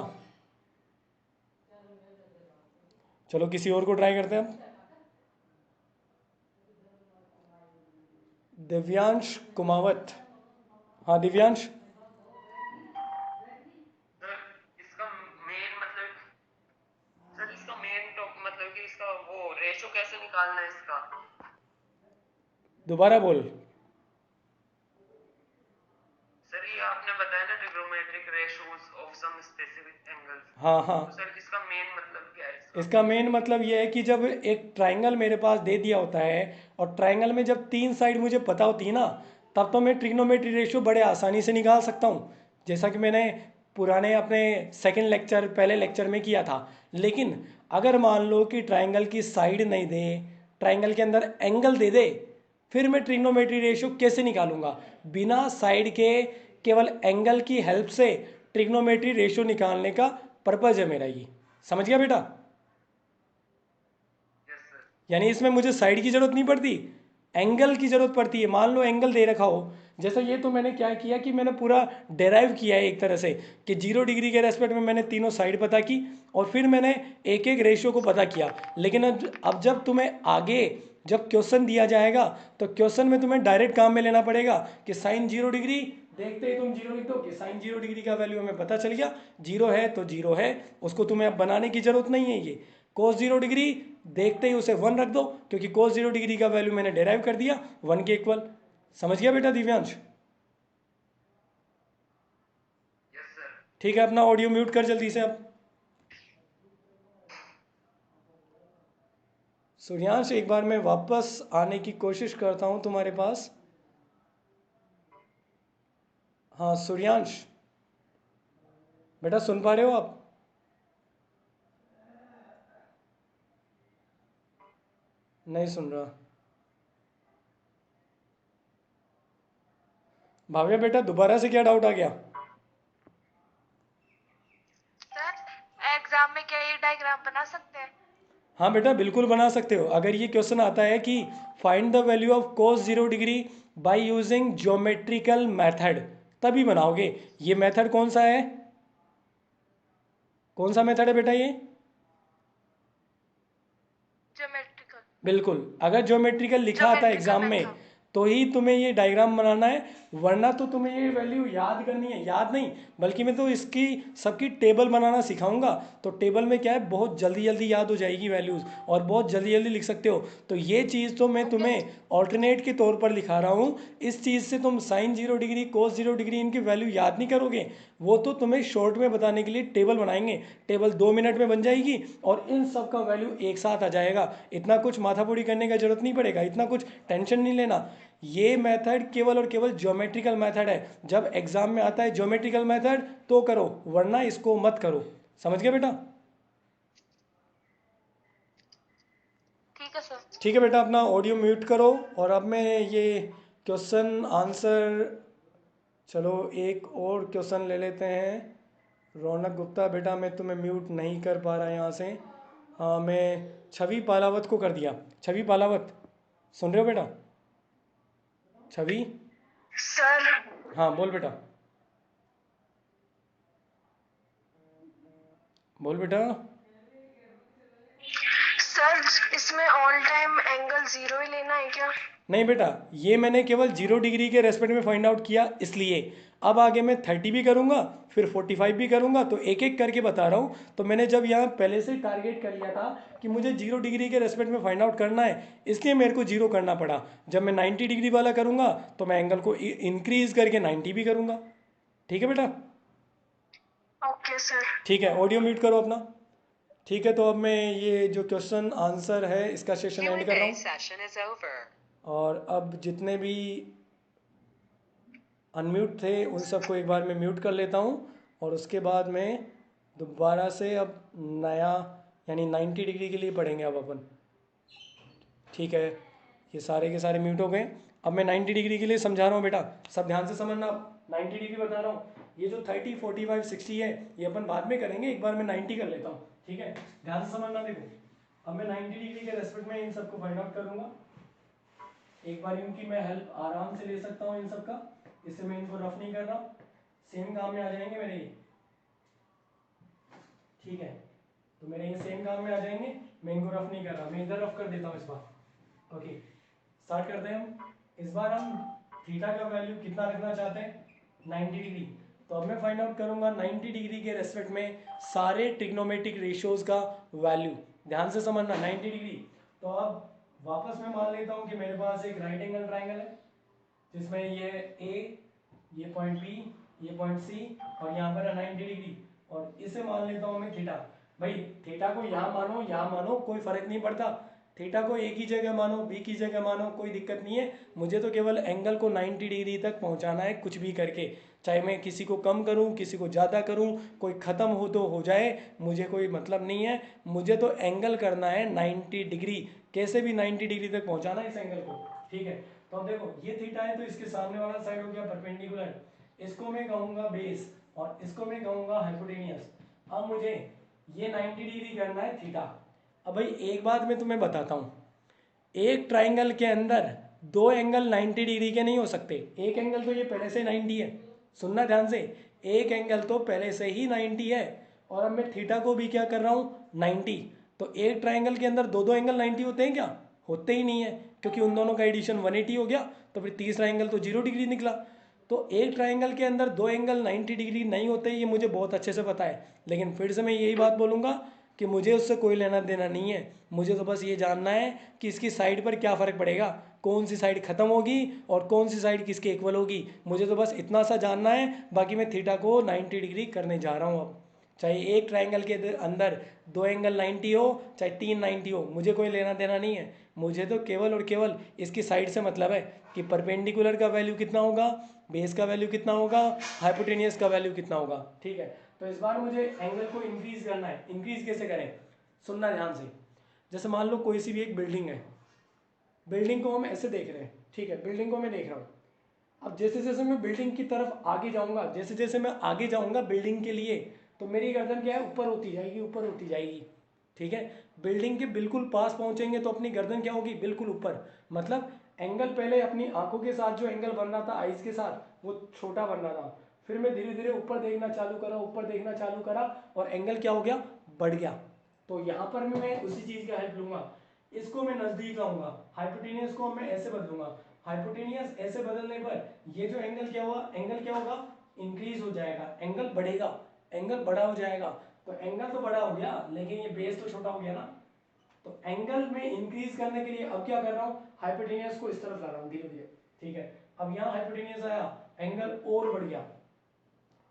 चलो किसी और को ट्राई करते हैं अब। दिव्यांश कुमावत। हाँ दिव्यांश। इसका मेन मतलब सर इसका मेन मतलब कि इसका वो रेशो कैसे निकालना है इसका? दोबारा बोल। सर ये आपने बताया ना trigonometric ratios of some specific angles, हाँ हाँ, तो सर इसका मेन मतलब क्या है इसका? इसका मेन मतलब ये है कि जब एक ट्रायंगल मेरे पास दे दिया होता है और ट्रायंगल में जब 3 साइड मुझे पता होती है ना, तब तो मैं ट्रिग्नोमेट्री रेशियो बड़े आसानी से निकाल सकता हूँ, जैसा कि मैंने पुराने अपने सेकंड लेक्चर पहले लेक्चर में किया था। लेकिन अगर मान लो कि ट्रायंगल की साइड नहीं दे, ट्रायंगल के अंदर एंगल दे दे, फिर मैं ट्रिग्नोमेट्री रेशियो कैसे निकालूंगा? बिना साइड के केवल एंगल की हेल्प से ट्रिग्नोमेट्री रेशियो निकालने का पर्पज़ है मेरा ये। समझ गया बेटा? Yes sir. यानी इसमें मुझे साइड की जरूरत नहीं पड़ती, एंगल की जरूरत पड़ती है। मान लो एंगल दे रखा हो, जैसा ये तो मैंने क्या किया कि मैंने पूरा डेराइव किया है एक तरह से कि 0 डिग्री के रेस्पेक्ट में मैंने तीनों साइड पता की और फिर मैंने एक एक रेशियो को पता किया। लेकिन अब जब तुम्हें आगे जब क्वेश्चन दिया जाएगा तो क्वेश्चन में तुम्हें डायरेक्ट काम में लेना पड़ेगा कि साइन 0 डिग्री, देखते ही तुम 0 लिख दो कि साइन 0 डिग्री का वैल्यू हमें पता चल गया, 0 है तो 0 है, उसको तुम्हें अब बनाने की जरूरत नहीं है। ये कोस 0 डिग्री, देखते ही उसे 1 रख दो क्योंकि कोस 0 डिग्री का वैल्यू मैंने डेराइव कर दिया 1 के इक्वल। समझ गया बेटा दिव्यांश? Yes sir. ठीक है, अपना ऑडियो म्यूट कर जल्दी से अब। सूर्यांश एक बार मैं वापस आने की कोशिश करता हूँ तुम्हारे पास। हाँ सूर्यांश बेटा, सुन पा रहे हो आप? नहीं सुन रहा। भाव्या बेटा, दोबारा से क्या डाउट आ गया? सर एग्जाम में क्या ये डायग्राम बना सकते हैं? हाँ बेटा, बिल्कुल बना सकते हो। अगर ये क्वेश्चन आता है कि find the value of cos 0 degree by using geometrical method, तभी बनाओगे। ये मेथड कौन सा है? कौन सा मेथड है बेटा ये? ज्योमेट्रिकल। बिल्कुल, अगर ज्योमेट्रिकल लिखा आता है ज्योमेट्रिकल एग्जाम में मेथड। तो ही तुम्हें ये डायग्राम बनाना है, वरना तो तुम्हें ये वैल्यू याद करनी है। याद नहीं, बल्कि मैं तो इसकी सबकी टेबल बनाना सिखाऊंगा। तो टेबल में क्या है, बहुत जल्दी जल्दी याद हो जाएगी वैल्यूज़ और बहुत जल्दी जल्दी लिख सकते हो। तो ये चीज़ तो मैं तुम्हें ऑल्टरनेट के तौर पर लिखा रहा हूँ। इस चीज़ से तुम साइन 0 डिग्री कोस 0 डिग्री इनकी वैल्यू याद नहीं करोगे, वो तो तुम्हें शॉर्ट में बताने के लिए टेबल बनाएंगे। टेबल 2 मिनट में बन जाएगी और इन सब का वैल्यू एक साथ आ जाएगा। इतना कुछ माथापूरी करने का जरूरत नहीं पड़ेगा, इतना कुछ टेंशन नहीं लेना। ये मेथड केवल और केवल ज्योमेट्रिकल मेथड है। जब एग्जाम में आता है ज्योमेट्रिकल मेथड तो करो, वरना इसको मत करो। समझ गए बेटा? ठीक है सर। ठीक है बेटा, अपना ऑडियो म्यूट करो और अब मैं ये क्वेश्चन आंसर, चलो एक और क्वेश्चन ले लेते हैं। रौनक गुप्ता बेटा, मैं तुम्हें म्यूट नहीं कर पा रहा यहाँ से। हाँ, मैं छवि पालावत को कर दिया। छवि पालावत, सुन रहे हो बेटा? छवि, सर हाँ बोल बेटा, बोल बेटा। सर इसमें ऑल टाइम एंगल 0 ही लेना है क्या? नहीं बेटा, ये मैंने केवल 0 डिग्री के रेस्पेक्ट में फाइंड आउट किया इसलिए। अब आगे मैं 30 भी करूँगा, फिर 45 भी करूँगा, तो एक एक करके बता रहा हूँ। तो मैंने जब यहाँ पहले से टारगेट कर लिया था कि मुझे 0 डिग्री के रेस्पेक्ट में फाइंड आउट करना है, इसलिए मेरे को 0 करना पड़ा। जब मैं 90 डिग्री वाला करूँगा तो मैं एंगल को इंक्रीज करके 90 भी करूँगा। ठीक है बेटा? Okay sir. ठीक है, ऑडियो म्यूट करो अपना। ठीक है, तो अब मैं ये जो क्वेश्चन आंसर है इसका सेशन एंड कर रहा Q&A हूँ। session is over. और अब जितने भी अनम्यूट थे उन सबको एक बार मैं म्यूट कर लेता हूँ और उसके बाद मैं दोबारा से अब नया यानी 90 डिग्री के लिए पढ़ेंगे अब अपन। ठीक है, ये सारे के सारे म्यूट हो गए। अब मैं 90 डिग्री के लिए समझा रहा हूँ बेटा, सब ध्यान से समझना। 90 डिग्री बता रहा हूँ, ये जो 30, 45, 60 है ये अपन बाद में करेंगे, एक बार मैं 90 कर लेता हूँ। ठीक है, ध्यान से समझना। देखो अब मैं 90 डिग्री के रेस्पेक्ट में इन सबको फाइंड आउट करूँगा। एक बार इनकी मैं हेल्प आराम से ले सकता हूँ इन सबका, इससे मैं इनको रफ नहीं कर रहा हूँ, सेम काम में आ जाएंगे मेरे ये। ठीक है, तो मेरे ये सेम काम में आ जाएंगे, मैं इनको रफ नहीं कर रहा, मैं इधर रफ कर देता हूँ इस बार। ओके, स्टार्ट करते हैं हम। इस बार हम थीटा का वैल्यू कितना रखना चाहते हैं, 90 डिग्री। तो अब मैं फाइंड आउट करूंगा 90 डिग्री के रेस्पेक्ट में सारे ट्रिग्नोमेट्रिक रेशियोज का वैल्यू। ध्यान से समझना, 90 डिग्री। तो अब वापस मैं मान लेता हूँ कि मेरे पास एक राइट एंगल ट्राइंगल है जिसमें ये ए, ये पॉइंट बी, ये पॉइंट सी और यहाँ पर है 90 डिग्री, और इसे मान लेता हूँ मैं थीटा। भाई थीटा को यहाँ मानो कोई फर्क नहीं पड़ता, थीटा को एक ही जगह मानो, बी की जगह मानो, कोई दिक्कत नहीं है। मुझे तो केवल एंगल को 90 डिग्री तक पहुँचाना है, कुछ भी करके, चाहे मैं किसी को कम करूँ किसी को ज़्यादा करूँ, कोई ख़त्म हो तो हो जाए, मुझे कोई मतलब नहीं है। मुझे तो एंगल करना है 90 डिग्री, कैसे भी 90 डिग्री तक पहुँचाना है इस एंगल को। ठीक है, तो अब देखो ये थीटा है तो इसके सामने वाला साइड हो गया परपेंडिकुलर, इसको मैं कहूँगा बेस और इसको मैं कहूँगा हाइपोटेनियस। अब मुझे ये 90 डिग्री करना है थीटा। अब भाई एक बात मैं तुम्हें बताता हूँ, एक ट्राइंगल के अंदर दो एंगल 90 डिग्री के नहीं हो सकते। एक एंगल तो ये पहले से 90 है, सुनना ध्यान से, एक एंगल तो पहले से ही 90 है और अब मैं थीटा को भी क्या कर रहा हूँ 90। तो एक ट्राइंगल के अंदर दो दो एंगल 90 होते हैं क्या, होते ही नहीं है, क्योंकि उन दोनों का एडिशन 180 हो गया, तो फिर तीसरा एंगल तो 0 डिग्री निकला। तो एक ट्राइंगल के अंदर दो एंगल 90 डिग्री नहीं होते, ये मुझे बहुत अच्छे से पता है, लेकिन फिर से मैं यही बात बोलूँगा कि मुझे उससे कोई लेना देना नहीं है। मुझे तो बस ये जानना है कि इसकी साइड पर क्या फ़र्क पड़ेगा, कौन सी साइड ख़त्म होगी और कौन सी साइड किसके इक्वल होगी, मुझे तो बस इतना सा जानना है। बाकी मैं थीटा को 90 डिग्री करने जा रहा हूँ अब, चाहे एक ट्राइंगल के अंदर दो एंगल 90 हो चाहे तीन 90 हो, मुझे कोई लेना देना नहीं है। मुझे तो केवल और केवल इसकी साइड से मतलब है कि परपेंडिकुलर का वैल्यू कितना होगा, बेस का वैल्यू कितना होगा, हाइपोटेनियस का वैल्यू कितना होगा। ठीक है, तो इस बार मुझे एंगल को इंक्रीज करना है। इंक्रीज कैसे करें, सुनना ध्यान से। जैसे मान लो कोई सी भी एक बिल्डिंग है, बिल्डिंग को हम ऐसे देख रहे हैं, ठीक है, बिल्डिंग को मैं देख रहा हूँ। अब जैसे जैसे मैं बिल्डिंग की तरफ आगे जाऊंगा, जैसे जैसे मैं आगे जाऊंगा बिल्डिंग के लिए, तो मेरी गर्दन क्या है, ऊपर होती जाएगी, ऊपर होती जाएगी। ठीक है, बिल्डिंग के बिल्कुल पास पहुंचेंगे तो अपनी गर्दन क्या होगी, बिल्कुल ऊपर। मतलब एंगल पहले अपनी आंखों के साथ जो एंगल बन रहा था आइज के साथ, वो छोटा बन रहा था, फिर मैं धीरे धीरे ऊपर देखना चालू करा, ऊपर देखना चालू करा और एंगल क्या हो गया, बढ़ गया। तो यहाँ पर मैं उसी चीज़ का हेल्प लूंगा, इसको मैं नज़दीक लाऊंगा, हाइपोटेनियस को मैं ऐसे बदलूंगा। हाइपोटेनियस ऐसे बदलने पर ये जो एंगल क्या हुआ, एंगल क्या होगा, इंक्रीज हो जाएगा, एंगल बढ़ेगा, एंगल बड़ा हो जाएगा। तो एंगल तो बड़ा हो गया लेकिन ये बेस तो छोटा हो गया ना। तो एंगल में इंक्रीज करने के लिए अब क्या कर रहा हूँ, हाइपोटेनियस को इस तरफ ला रहा हूँ धीरे धीरे। ठीक है, अब यहाँ हाइपोटेनियस आया, एंगल और बढ़ गया,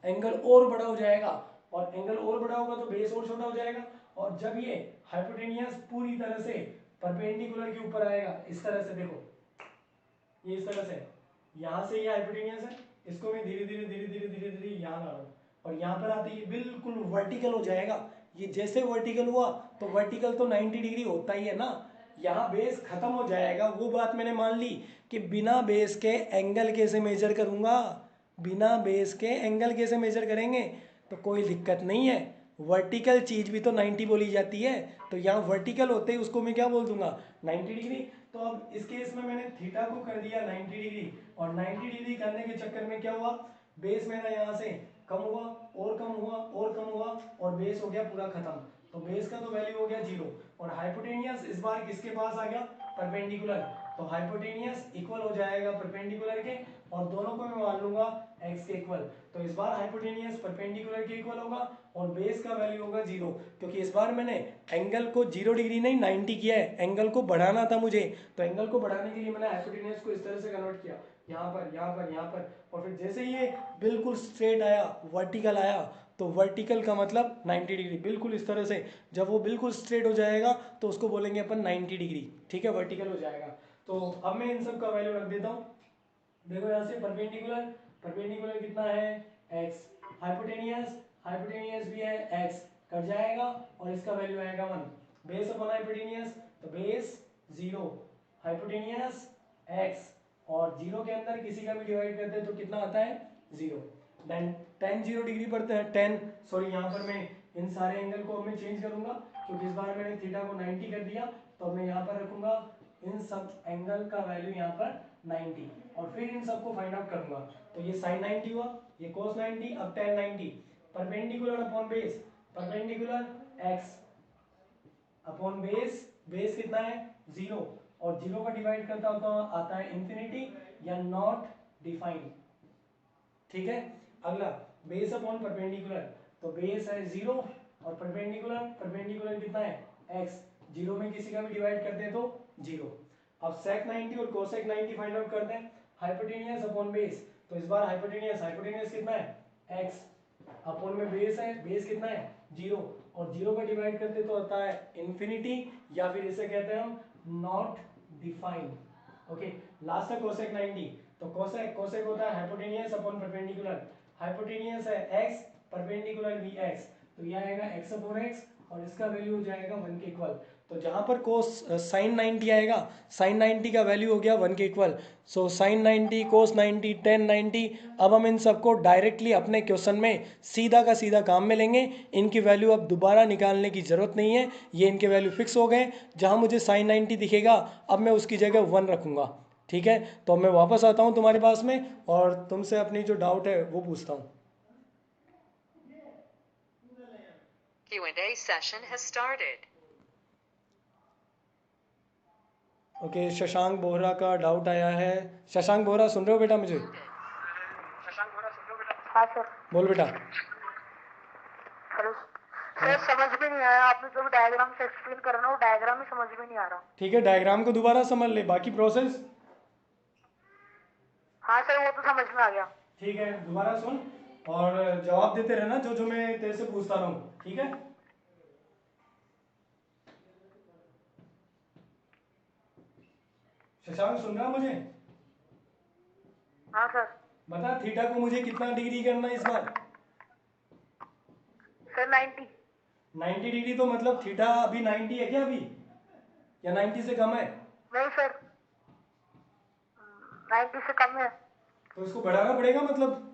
एंगल और बड़ा हो जाएगा, और एंगल और बड़ा होगा तो बेस और छोटा हो जाएगा। और जब ये हाइपोटेनियस पूरी तरह से परपेंडिकुलर के ऊपर आएगा, इस तरह से देखो, ये इस तरह से, यहाँ से ये हाइपोटेनियस है, इसको मैं धीरे धीरे धीरे धीरे धीरे धीरे यहाँ ला रहा हूँ, और यहाँ पर आते ही बिल्कुल वर्टिकल हो जाएगा। ये जैसे वर्टिकल हुआ तो वर्टिकल तो 90 डिग्री होता ही है ना, यहाँ बेस खत्म हो जाएगा। वो बात मैंने मान ली कि बिना बेस के एंगल कैसे मेजर करूँगा, बिना बेस के एंगल कैसे मेजर करेंगे, तो कोई दिक्कत नहीं है। वर्टिकल चीज़ भी तो 90 बोली जाती है, तो यहाँ वर्टिकल होते ही उसको मैं क्या बोल दूंगा, 90 डिग्री। तो अब इस केस में मैंने थीटा को कर दिया 90 डिग्री, और 90 डिग्री करने के चक्कर में क्या हुआ, बेस मेरा यहाँ से कम हुआ और कम हुआ और कम हुआ और बेस हो गया पूरा खत्म। तो बेस का तो वैल्यू हो गया 0, और हाइपोटेनियस इस बार किसके पास आ गया, परपेंडिकुलर। तो हाइपोटेनियस इक्वल हो जाएगा परपेंडिकुलर के, और दोनों को मैं मान लूंगा x के इक्वल। तो इस बार हाइपोटेनियस परपेंडिकुलर के इक्वल होगा और बेस का वैल्यू होगा 0, क्योंकि इस बार मैंने एंगल को 0 डिग्री नहीं 90 किया है, एंगल को बढ़ाना था मुझे। तो एंगल को बढ़ाने के लिए मैंने हाइपोटेनियस को इस तरह से कन्वर्ट किया, यहाँ पर यहाँ पर यहाँ पर, और फिर जैसे ये बिल्कुल स्ट्रेट आया, वर्टिकल आया, तो वर्टिकल का मतलब 90 डिग्री, बिल्कुल इस तरह से। जब वो बिल्कुल स्ट्रेट हो जाएगा तो उसको बोलेंगे अपन 90 डिग्री। ठीक है, वर्टिकल हो जाएगा। तो अब मैं इन सब का वैल्यू रख देता हूँ। देखो यहाँ से परपेंडिकुलर, परपेंडिकुलर कितना है x, हाइपोटेनियस, हाइपोटेनियस भी है x, कट जाएगा और इसका वैल्यू आएगा 1। बेस अपॉन हाइपोटेनियस, तो बेस 0, हाइपोटेनियस x, और 0 के अंदर किसी का भी डिवाइड करते हैं तो कितना आता है 0। देन tan 0 डिग्री पड़ता है 10, सॉरी यहाँ पर मैं इन सारे एंगल को मैं चेंज करूंगा क्योंकि इस बार मैंने थीटा को 90 कर दिया, तो मैं यहाँ पर रखूंगा इन सब एंगल का वैल्यू यहाँ पर 90 और फिर इन सबको फाइंड आउट करूंगा। तो ये sin 90 हुआ, ये cos 90, अब tan 90, perpendicular upon base, perpendicular x upon base, base कितना है 0 और 0 का डिवाइड करता होता आता है इंफिनिटी या नॉट डिफाइंड। ठीक है, अगला बेस अपॉन परपेंडिकुलर, तो बेस है 0 और परपेंडिकुलर, परपेंडिकुलर कितना है x, 0 में किसी का भी डिवाइड करते हैं तो 0। अब sec 90 और cosec 90 फाइंड आउट करते हैं। हाइपोटेनियस अपॉन बेस, तो इस बार हाइपोटेनियस, हाइपोटेनियस कितना है x, अपॉन में बेस है, बेस कितना है 0 और 0 का डिवाइड करते तो आता है इंफिनिटी या फिर इसे कहते हैं हम नॉट डिफाइंड। ओके, लास्ट है cosec 90, तो cosec, cosec होता है हाइपोटेनियस अपॉन परपेंडिकुलर, हाइपोटेनियस है x, परपेंडिकुलर भी x, तो यह आएगा x अपॉन x और इसका वैल्यू हो जाएगा 1 के इक्वल। तो जहाँ पर cos sin 90 आएगा, sin 90 का वैल्यू हो गया 1 के इक्वल, सो sin 90, cos 90, tan 90। अब हम इन सबको डायरेक्टली अपने क्वेश्चन में सीधा का सीधा काम में लेंगे, इनकी वैल्यू अब दोबारा निकालने की ज़रूरत नहीं है, ये इनके वैल्यू फिक्स हो गए। जहाँ मुझे sin 90 दिखेगा अब मैं उसकी जगह 1 रखूँगा। ठीक है, तो मैं वापस आता हूँ तुम्हारे पास में और तुमसे अपनी जो डाउट है वो पूछता हूँ। Q&A session has started. Okay, Shashank Bohra का डाउट आया है। शशांक बोहरा सुन रहे हो बेटा मुझे? हाँ सर। बोल बेटा। हेलो सर, समझ में नहीं आया, आपने जो डायग्राम से एक्सप्लेन कर रहे हो, डायग्राम ही समझ में नहीं आ रहा। ठीक है, डायग्राम को दोबारा समझ ले, बाकी प्रोसेस। हाँ सर, वो तो समझ में आ गया। ठीक है, दोबारा सुन और जवाब देते रहना जो जो मैं तेरे से पूछता रहूँ। ठीक है, शशांक सुन रहा मुझे? हाँ सर। बता थीटा को मुझे कितना डिग्री करना है इस बार? सर 90। 90 डिग्री, तो मतलब थीटा अभी 90 है क्या अभी, या 90 से कम है? नहीं सर, 90 से कम है। तो इसको बढ़ाना पड़ेगा मतलब।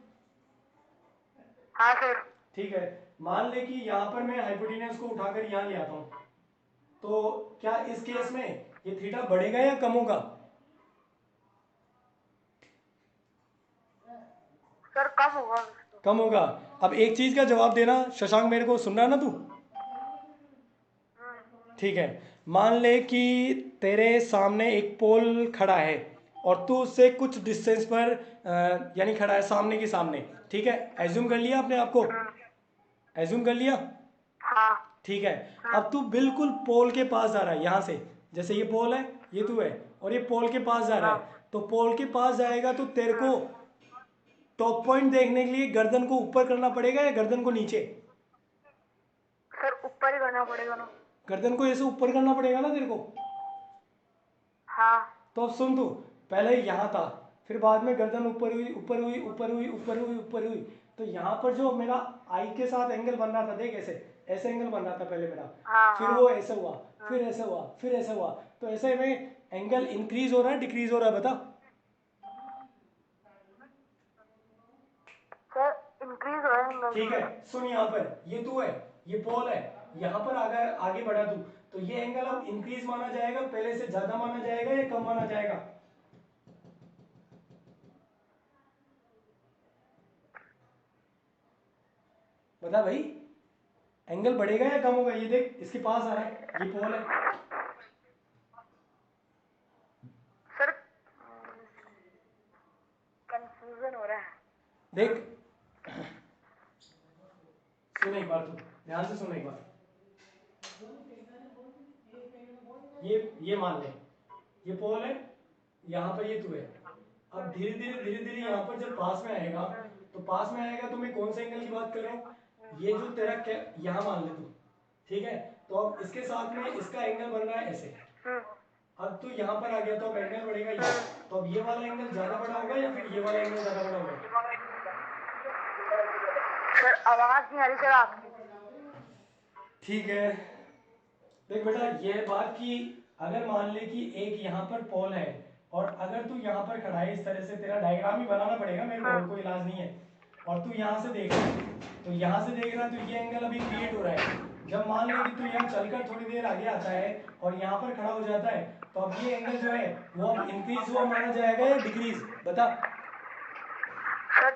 हाँ सर। ठीक है, मान ले कि यहाँ पर मैं हाइपोटेनस को उठाकर यहाँ ले आता हूँ, तो क्या इस केस में ये थीटा बढ़ेगा या कम होगा? सर कम होगा। कम होगा। अब एक चीज का जवाब देना शशांक, मेरे को सुन रहा ना तू? ठीक है, मान ले कि तेरे सामने एक पोल खड़ा है और तू उससे कुछ डिस्टेंस पर यानी खड़ा है सामने के सामने। ठीक है, एज्यूम कर लिया आपने, आपको एज्यूम कर लिया? हाँ। ठीक है, अब तू बिल्कुल पोल के पास जा रहा है, यहाँ से जैसे ये पोल है, ये तू है और ये पोल के पास जा रहा है। तो पोल के पास जाएगा तो तेरे को टॉप पॉइंट देखने के लिए गर्दन को ऊपर करना पड़ेगा या गर्दन को नीचे? सर ऊपर ही करना पड़ेगा ना। गर्दन को ऐसे ऊपर करना पड़ेगा ना तेरे को। हाँ। तो अब सुन, तू पहले यहाँ था, फिर बाद में गर्दन ऊपर हुई, ऊपर हुई, ऊपर हुई, ऊपर हुई, ऊपर हुई, तो यहाँ पर जो मेरा आई के साथ एंगल बन रहा था, देख ऐसे ऐसे एंगल बन रहा था पहले मेरा। हाँ, फिर वो ऐसे हुआ, फिर ऐसे हुआ, फिर ऐसे हुआ, तो ऐसे में एंगल इंक्रीज हो रहा है डिक्रीज हो रहा है, बता। सर इंक्रीज हो रहा है। ठीक है, सुन, यहाँ पर ये तू है, ये पोल है, यहाँ पर आगे आगे बढ़ा तू, तो ये एंगल अब इंक्रीज माना जाएगा, पहले से ज्यादा माना जाएगा या कम माना जाएगा? बता भाई, एंगल बढ़ेगा या कम होगा? ये देख इसके पास आ रहा है, ये पोल है। सर कंफ्यूजन हो रहा है। देख सुन एक बार, तू ध्यान से सुन एक बार। ये मान ले ये पोल है, यहाँ पर ये तू है। अब धीरे धीरे यहाँ पर जब पास में आएगा, तो पास में आएगा तो मैं कौन से एंगल की बात कर रहा हूँ? ये जो तेरा यहाँ मान ले तू, ठीक है, तो अब इसके साथ में इसका एंगल बन रहा है ऐसे। अब तू यहाँ पर आ गया तो अब एंगल बढ़ेगा ये, तो अब ये वाला एंगल ज्यादा बड़ा होगा या फिर ये वाला एंगल ज्यादा बड़ा होगा? सर आवाज नहीं आ रही सर आपकी। ठीक है, देख बेटा ये बात कि अगर मान ले कि एक यहाँ पर पोल है और अगर तू यहाँ पर खड़ा है इस तरह से, तेरा डायग्राम ही बनाना पड़ेगा मेरे को, और कोई इलाज नहीं है, और तू यहाँ से देख रहा है, तो यहाँ से देख रहा है तो ये एंगल अभी क्रिएट हो रहा है। जब मान ले कि तू यहाँ चलकर थोड़ी देर आगे आता है और यहाँ पर खड़ा हो जाता है, तो अब ये एंगल जो है वो अब इंक्रीज हुआ माना जाएगा या डिक्रीज, बता। सर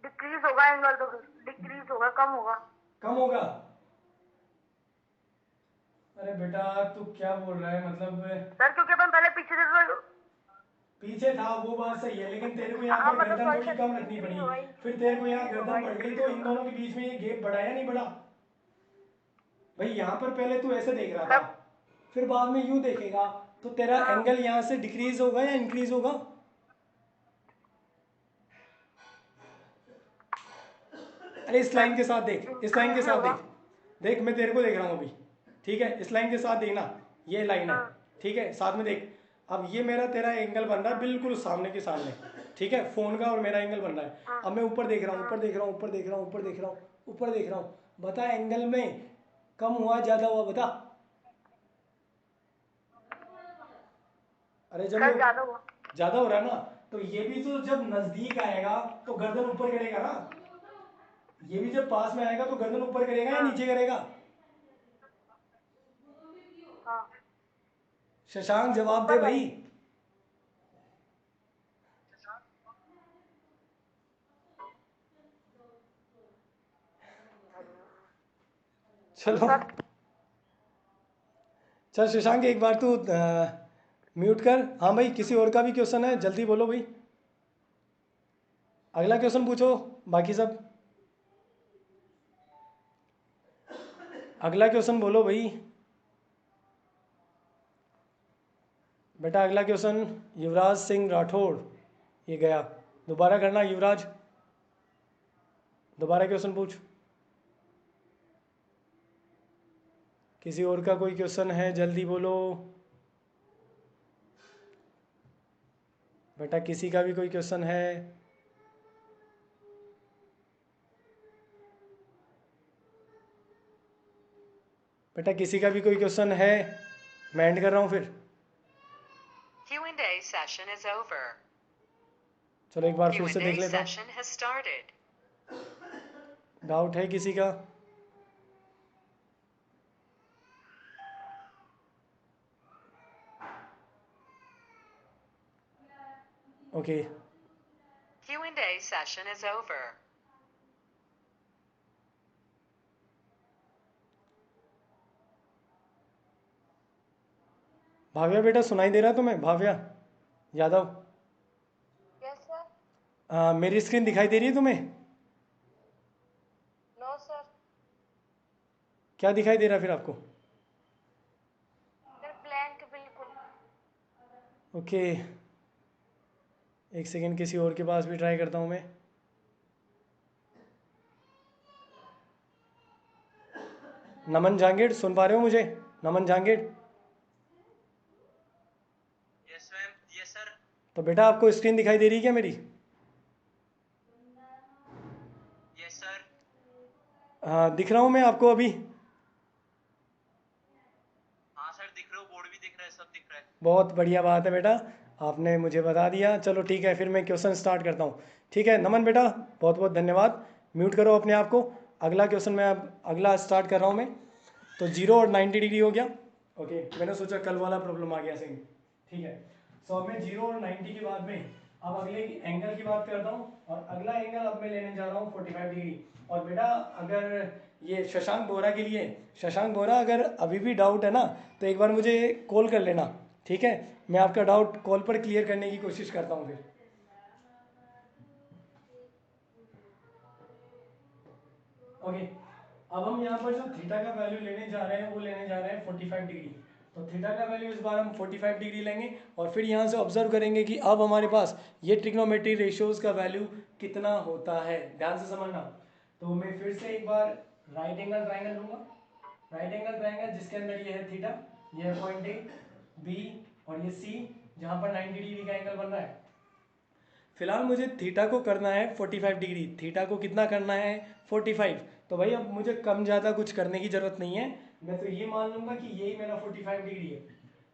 डिक्रीज होगा एंगल, तो डिक्रीज होगा, कम होगा। कम होगा? अरे बेटा तू क्या बोल रहा है, मतलब सर क्योंकि अपन पहले पीछे से तो पीछे था वो बात सही है, लेकिन तेरे को यहाँ पर गर्दन थोड़ी कम रखनी पड़ी, फिर तेरे को यहाँ गर्दन बढ़ गई, तो इन दोनों के बीच में ये गैप बढ़ा या नहीं बढ़ा भाई? यहाँ पर पहले तू ऐसे देख रहा था, फिर बाद में यूं देखेगा, तो तेरा एंगल यहाँ से डिक्रीज होगा या इंक्रीज होगा? अरे इस लाइन के साथ देख, इस लाइन के साथ देख, देख मैं तेरे को देख रहा हूँ अभी, ठीक है, इस लाइन के साथ देखना, ये लाइन है, ठीक है, साथ में देख। अब ये मेरा तेरा एंगल बन रहा है बिल्कुल सामने के सामने, ठीक है, फोन का और मेरा एंगल बन रहा है। अब मैं ऊपर देख रहा हूँ, ऊपर देख रहा हूँ, ऊपर देख रहा हूँ, ऊपर देख रहा हूँ, ऊपर देख रहा हूँ, बता एंगल में कम हुआ ज्यादा हुआ, बता। अरे जब सर ज्यादा हुआ। ज्यादा हो रहा है ना, तो ये भी तो जब नजदीक आएगा तो गर्दन ऊपर करेगा ना, ये भी जब पास में आएगा तो गर्दन ऊपर करेगा या नीचे करेगा? हाँ। शशांक जवाब दे भाई। चलो चल शशांक एक बार तू म्यूट कर। हाँ भाई किसी और का भी क्वेश्चन है, जल्दी बोलो भाई, अगला क्वेश्चन पूछो, बाकी सब अगला क्वेश्चन बोलो भाई। बेटा अगला क्वेश्चन युवराज सिंह राठौड़, ये गया, दोबारा करना युवराज, दोबारा क्वेश्चन पूछ। किसी और का कोई क्वेश्चन है जल्दी बोलो बेटा, किसी का भी कोई क्वेश्चन है? बेटा किसी का भी कोई क्वेश्चन है? मैं एंड कर रहा हूँ फिर। Q&A session is over. चलो एक बार फिर से Q&A देख लेता हूँ, session has started. डाउट है किसी का? Okay Q&A session is over. Bhavya बेटा सुनाई दे रहा तुम्हें? Bhavya Yadav, yes sir. मेरी स्क्रीन दिखाई दे रही है तुम्हें? No sir. क्या दिखाई दे रहा है फिर आपको? सर ब्लैंक बिल्कुल। ओके एक सेकेंड, किसी और के पास भी ट्राई करता हूँ मैं। नमन जांगीड़ सुन पा रहे हो मुझे? Naman Jangid, yes ma'am, yes sir. तो बेटा आपको स्क्रीन दिखाई दे रही है क्या मेरी? Yes sir. हाँ दिख रहा हूँ मैं आपको अभी? हाँ सर दिख रहा हूँ, बोर्ड भी दिख रहा है, सब दिख रहा है। बहुत बढ़िया बात है बेटा, आपने मुझे बता दिया। चलो ठीक है फिर मैं क्वेश्चन स्टार्ट करता हूँ। ठीक है नमन बेटा बहुत बहुत धन्यवाद, म्यूट करो अपने आप को। अगला क्वेश्चन मैं अब अगला स्टार्ट कर रहा हूँ मैं। तो 0 और 90 डिग्री हो गया। ओके मैंने सोचा कल वाला प्रॉब्लम आ गया सही, ठीक है। सो अब मैं 0 और 90 के बाद में अब अगले एंगल की बात करता हूँ, और अगला एंगल अब मैं लेने जा रहा हूँ 45 डिग्री। और बेटा अगर ये शशांक बोरा के लिए, शशांक बोरा अगर अभी भी डाउट है ना तो एक बार मुझे कॉल कर लेना, ठीक है, मैं आपका डाउट कॉल पर क्लियर करने की कोशिश करता हूँ फिर। ओके अब हम यहाँ पर जो थीटा का वैल्यू लेने जा रहे हैं वो लेने जा रहे हैं 45 डिग्री। तो थीटा का वैल्यू इस बार हम 45 डिग्री लेंगे, और फिर यहाँ से ऑब्जर्व करेंगे कि अब हमारे पास ये ट्रिग्नोमेट्री रेशियोज का वैल्यू कितना होता है, ध्यान से समझना। तो मैं फिर से एक बार राइट एंगल ट्राइंगल लूंगा, राइट एंगल ट्राइंगल जिसके अंदर ये है थीटा, ये है पॉइंट ए बी और ये सी जहाँ पर 90 डिग्री का एंगल बन रहा है। फिलहाल मुझे थीटा को करना है 45 डिग्री, थीटा को कितना करना है 45। तो भाई अब मुझे कम ज़्यादा कुछ करने की ज़रूरत नहीं है, मैं तो ये मान लूंगा कि यही मेरा 45 डिग्री है,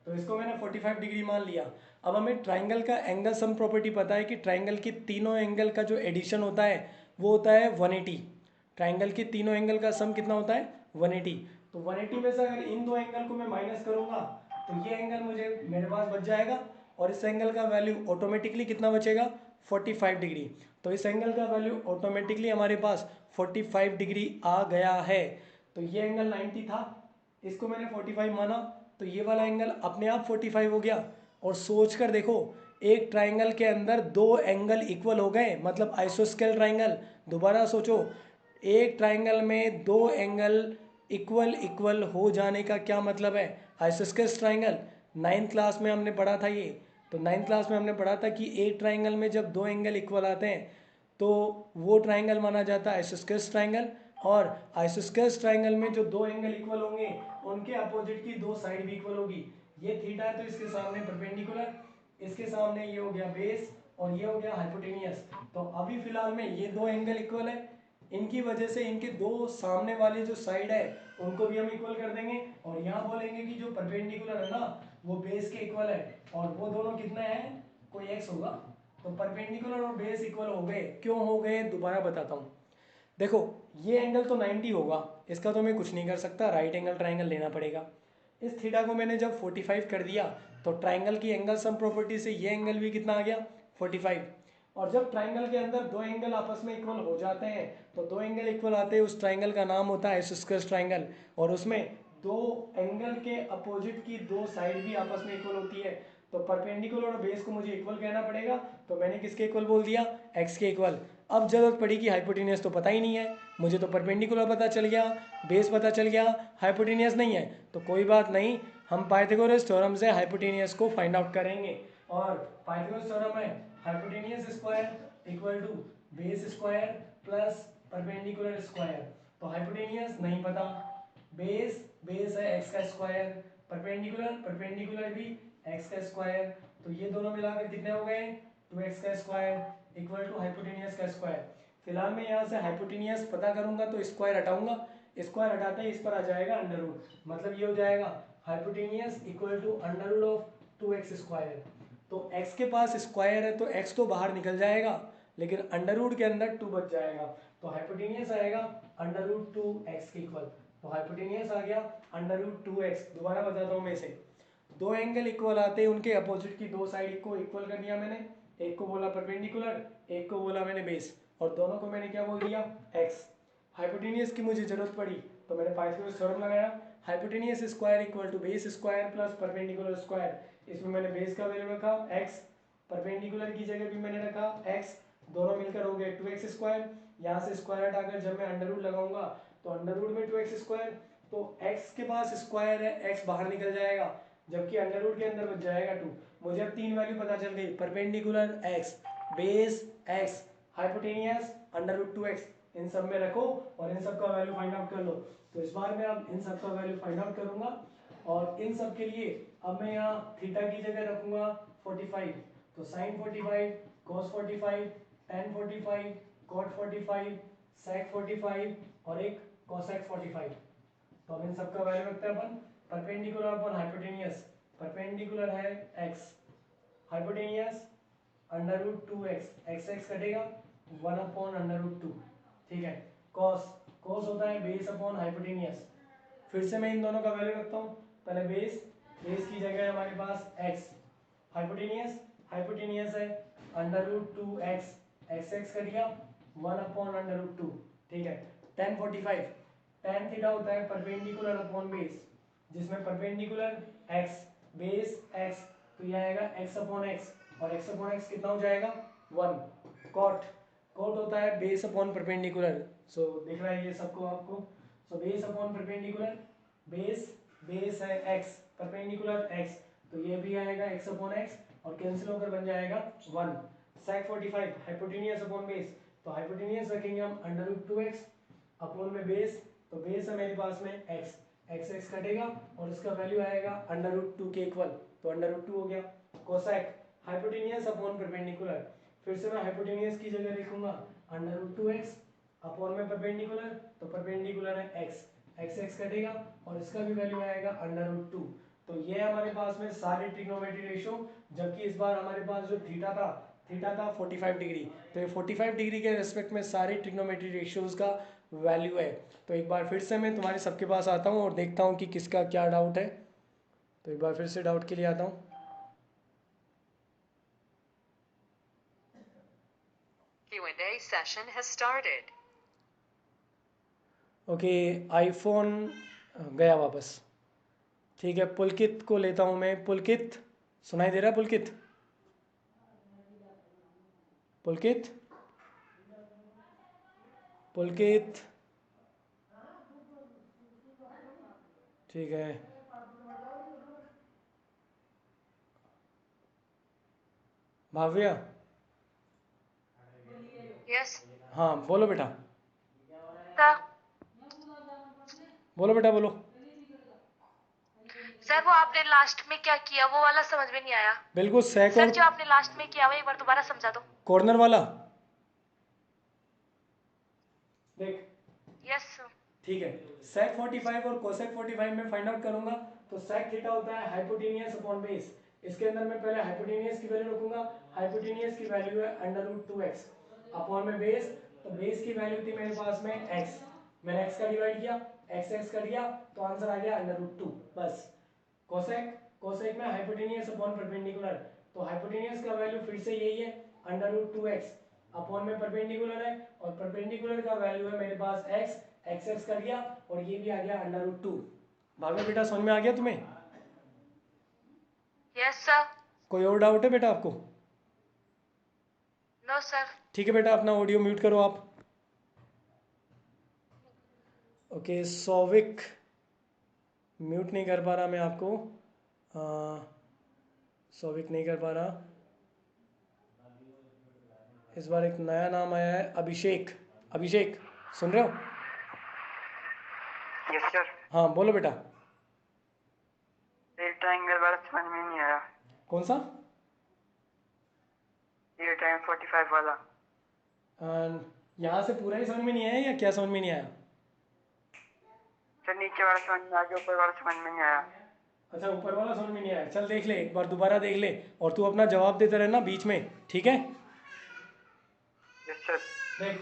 तो इसको मैंने 45 डिग्री मान लिया। अब हमें ट्राइंगल का एंगल सम प्रॉपर्टी पता है कि ट्राइंगल के तीनों एंगल का जो एडिशन होता है वो होता है 180। ट्राइंगल के तीनों एंगल का सम कितना होता है 180। तो 180 में से अगर इन दो एंगल को मैं माइनस करूंगा तो ये एंगल मुझे मेरे पास बच जाएगा, और इस एंगल का वैल्यू ऑटोमेटिकली कितना बचेगा 45 डिग्री। तो इस एंगल का वैल्यू ऑटोमेटिकली हमारे पास 45 डिग्री आ गया है। तो ये एंगल 90 था, इसको मैंने 45 माना, तो ये वाला एंगल अपने आप 45 हो गया। और सोच कर देखो, एक ट्राइंगल के अंदर दो एंगल इक्वल हो गए, मतलब आइसोस्केल ट्राइंगल। दोबारा सोचो, एक ट्राइंगल में दो एंगल इक्वल इक्वल हो जाने का क्या मतलब है, आइसोस्केल ट्राइंगल। 9th क्लास में हमने पढ़ा था ये। तो 9th क्लास में हमने पढ़ा था कि एक ट्राइंगल में जब दो एंगल इक्वल आते हैं तो वो ट्राइंगल माना जाता है आइसोस्केल ट्राइंगल। और आइसोस्केल ट्राइंगल में जो दो एंगल इक्वल होंगे उनके अपोजिट की दो साइड भी इक्वल होगी। ये थीटा है तो इसके सामने परपेंडिकुलर, इसके सामने ये हो गया बेस, और ये हो गया हाइपोटेनियस। तो अभी फिलहाल में ये दो एंगल इक्वल है, इनकी वजह से इनके दो सामने वाले जो साइड है उनको भी हम इक्वल कर देंगे। और यहाँ बोलेंगे कि जो परपेंडिकुलर है ना वो बेस के इक्वल है, और वो दोनों कितने हैं, कोई एक्स होगा। तो परपेंडिकुलर और बेस इक्वल हो गए। क्यों हो गए दोबारा बताता हूँ। देखो, ये एंगल तो 90 होगा, इसका तो मैं कुछ नहीं कर सकता, राइट एंगल ट्राइंगल लेना पड़ेगा। इस थीटा को मैंने जब 45 कर दिया तो ट्राइंगल की एंगल सम प्रॉपर्टी से ये एंगल भी कितना आ गया 45। और जब ट्राइंगल के अंदर दो एंगल आपस में इक्वल हो जाते हैं तो दो एंगल इक्वल आते हैं, उस ट्राइंगल का नाम होता है आइसोस्केल ट्राइंगल। और उसमें दो एंगल के अपोजिट की दो साइड भी आपस में इक्वल होती है। तो परपेंडिकुलर और बेस को मुझे इक्वल कहना पड़ेगा, तो मैंने किसके इक्वल बोल दिया, एक्स के इक्वल। अब जरूरत पड़ी कि हाइपोटेनियस तो पता ही नहीं है, मुझे तो परपेंडिकुलर पता चल गया, बेस पता चल गया, हाइपोटेनियस नहीं है। तो कोई बात नहीं, हम पाइथागोरस थ्योरम से हाइपोटेनियस को फाइंड आउट करेंगे। और पाइथागोरस थ्योरम है hypotenuse square equal to base square plus perpendicular square. तो हाइपोटेनियस नहीं पता, बेस है एक्स का स्क्वायर, परपेंडिकुलर भी एक्स का स्क्वायर। तो ये दोनों मिलाकर कितने हो गए 2x का स्क्वायर इक्वल टू हाइपोटेनियस का स्क्वायर। फिलहाल मैं यहाँ से हाइपोटेनियस पता करूंगा तो स्क्वायर हटाऊंगा, स्क्वायर हटाते ही इस पर आ जाएगा अंडर रूट, मतलब ये हो जाएगा hypotenuse equal to under root of 2x square. तो x के पास स्क्वायर है तो x तो बाहर निकल जाएगा, लेकिन अंडर रूट के अंदर 2 बच जाएगा। तो हाइपोटेनियस आएगा अंडर रूट 2x के इक्वल। तो हाइपोटेनियस आ गया अंडर रूट 2x। दोबारा बताता हूँ मैं इसे, दो एंगल इक्वल आते हैं, उनके अपोजिट की दो साइड को इक्वल कर दिया मैंने, एक को बोला परपेंडिकुलर, एक को बोला मैंने बेस, और दोनों को मैंने क्या बोल दिया x। हाइपोटेनियस की मुझे जरूरत पड़ी तो मैंने पाइथागोरस थ्योरम लगाया, hypotenuse square equal to base square plus perpendicular square. इसमें मैंने बेस का वैल्यू रखा x, परपेंडिकुलर की जगह भी मैंने रखा x, दोनों मिलकर हो गए 2x स्क्वायर। यहाँ से स्क्वायर हटाकर जब मैं अंडर रूट लगाऊंगा तो अंडर रूट में 2x स्क्वायर, तो x के पास स्क्वायर है, x बाहर निकल जाएगा, जबकि अंडर रूट के अंदर बच जाएगा 2। मुझे अब तीन वैल्यू पता चल गई, perpendicular x, base x, hypotenuse under root 2x। इन सब में रखो और इन सब का वैल्यू फाइंड आउट कर लो। तो इस बार मैं अब इन सब का वैल्यू फाइंड आउट करूंगा, और इन सब के लिए अब मैं यहाँ थीटा की जगह रखूंगा 45। तो sign 45, cos 45, tan 45, cot 45, sec 45 और एक cosec 45। तो अब इन सब का वैल्यू रखते हैं अपन, परपेंडिकुलर अपॉन हाइपोटेनियस, परपेंडिकुलर है x, hypotenuse under root 2x, x कटेगा 1 अपॉन अंडर रूट 2, ठीक है। cos होता है बेस अपॉन हाइपोटेनियस। फिर से मैं इन दोनों का वैल्यू रखता हूँ, पहले बेस की जगह है हमारे पास x, हाइपोटेनियस है under root 2x, x cut गया 1 अपॉन अंडर रूट 2, ठीक है। tan 45, tan थीटा होता है परपेंडिकुलर अपॉन बेस, जिसमें परपेंडिकुलर x, बेस x, तो यह आएगा x अपॉन x, और x अपॉन x कितना हो जाएगा 1। कॉट होता है बेस अपॉन परपेंडिकुलर, सो दिख रहा है ये सबको आपको। So base upon perpendicular, base है x, परपेंडिकुलर x, तो ये भी आएगा x अपॉन x, और कैंसिल होकर बन जाएगा 1। sec 45 हाइपोटेनियस अपॉन बेस, तो हाइपोटेनियस रखेंगे हम अंडर रूट 2x अपॉन में बेस, तो बेस है मेरे पास में x कटेगा और इसका वैल्यू आएगा अंडर रूट 2 के इक्वल, तो अंडर रूट 2 हो गया। कोसेक हाइपोटेनियस अपॉन परपेंडिकुलर, फिर से मैं हाइपोटेनियस की जगह लिखूंगा अंडर रूट 2x अपॉन में परपेंडिकुलर, तो परपेंडिकुलर है एक्स एक्स कटेगा और इसका भी वैल्यू आएगा √2। तो ये हमारे पास में सारे ट्रिग्नोमेट्री रेशो, जबकि इस बार हमारे पास जो थीटा था 45 डिग्री। तो ये 45 डिग्री के रेस्पेक्ट में सारे ट्रिग्नोमेट्री रेशियोज का वैल्यू है। तो एक बार फिर से मैं तुम्हारे सबके पास आता हूँ और देखता हूँ कि किसका क्या डाउट है। तो एक बार फिर से डाउट के लिए आता हूँ। Q&A session has started. Okay, iPhone गया वापस। ठीक है, पुलकित को लेता हूँ मैं। पुलकित, सुनाई दे रहा है? पुलकित, पुलकित, पुलकित। ठीक है, भाव्या। यस हाँ बोलो बेटा, सर। बोलो बेटा, बोलो। सर वो आपने लास्ट में क्या किया वो वाला समझ में नहीं आया। बिल्कुल सेक सर और जो आपने लास्ट में किया वो एक बार दोबारा समझा दो। कॉर्नर वाला देख। Yes sir. ठीक है, सेक 45 और कोसेक 45 में फाइंड आउट करूंगा। तो सेक थीटा होता है हाइपोटेनियस अपॉन बेस। इसके अंदर मैं पहले हाइपोटेनियस की वैल्यू रखूंगा। हाइपोटेनियस की वैल्यू है √2x अपॉन में बेस। तो बेस की वैल्यू थी मेरे पास में x, मैंने x का डिवाइड किया, x x कर दिया, तो आंसर आ गया √2 बस। कोसेक, कोसेक में हाइपोटेनियस अपॉन परपेंडिकुलर। तो हाइपोटेनियस का वैल्यू फिर से यही है √2x अपॉन में परपेंडिकुलर है, और परपेंडिकुलर का वैल्यू है मेरे पास x, x x कर दिया, और ये भी आ गया √2। भाभी बेटा समझ में आ गया तुम्हें? Yes sir. कोई और डाउट है बेटा आपको? No sir. ठीक है बेटा, अपना ऑडियो म्यूट करो आप। ओके, सौविक म्यूट नहीं कर पा रहा मैं आपको। सौविक नहीं कर पा रहा। इस बार एक नया नाम आया है, अभिषेक। अभिषेक सुन रहे हो? Yes sir. हाँ बोलो बेटा। ये ट्रायंगल वाला समझ में नहीं आया। कौन सा? ये टाइम 45 वाला। यहाँ से पूरा ही समझ में नहीं आया या क्या समझ में नहीं आया? सर नीचे वाला समझ में आ गया, ऊपर वाला समझ में नहीं आया। अच्छा, ऊपर वाला समझ में नहीं आया। चल देख ले, एक बार दोबारा देख ले, और तू अपना जवाब देते रहना बीच में, ठीक है? Yes sir. देख,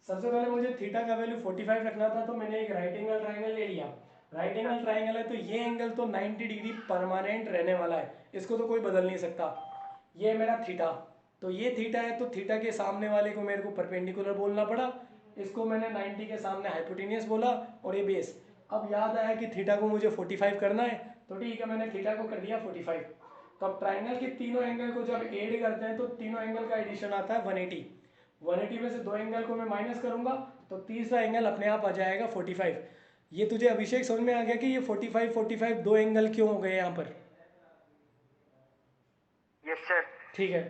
सबसे पहले मुझे थीटा का वैल्यू 45 रखना था, तो मैंने एक राइट एंगल ट्राइंगल ले लिया। राइट एंगल ट्राइंगल है तो ये एंगल तो 90 डिग्री परमानेंट रहने वाला है, इसको तो कोई बदल नहीं सकता। ये है मेरा थीटा। तो ये थीटा है, तो थीटा के सामने वाले को मेरे को परपेंडिकुलर बोलना पड़ा। इसको मैंने 90 के सामने हाइपोटेनियस बोला, और ये बेस। अब याद आया कि थीटा को मुझे 45 करना है, तो ठीक है, मैंने थीटा को कर दिया 45। तो अब ट्राइंगल के तीनों एंगल को जब ऐड करते हैं तो तीनों एंगल का एडिशन आता है 180। 180 में से दो एंगल को मैं माइनस करूंगा, तो तीसरा एंगल अपने आप आ जाएगा 45। ये तुझे अभिषेक समझ में आ गया कि ये 45 दो एंगल क्यों हो गए यहाँ पर? Yes sir. ठीक है,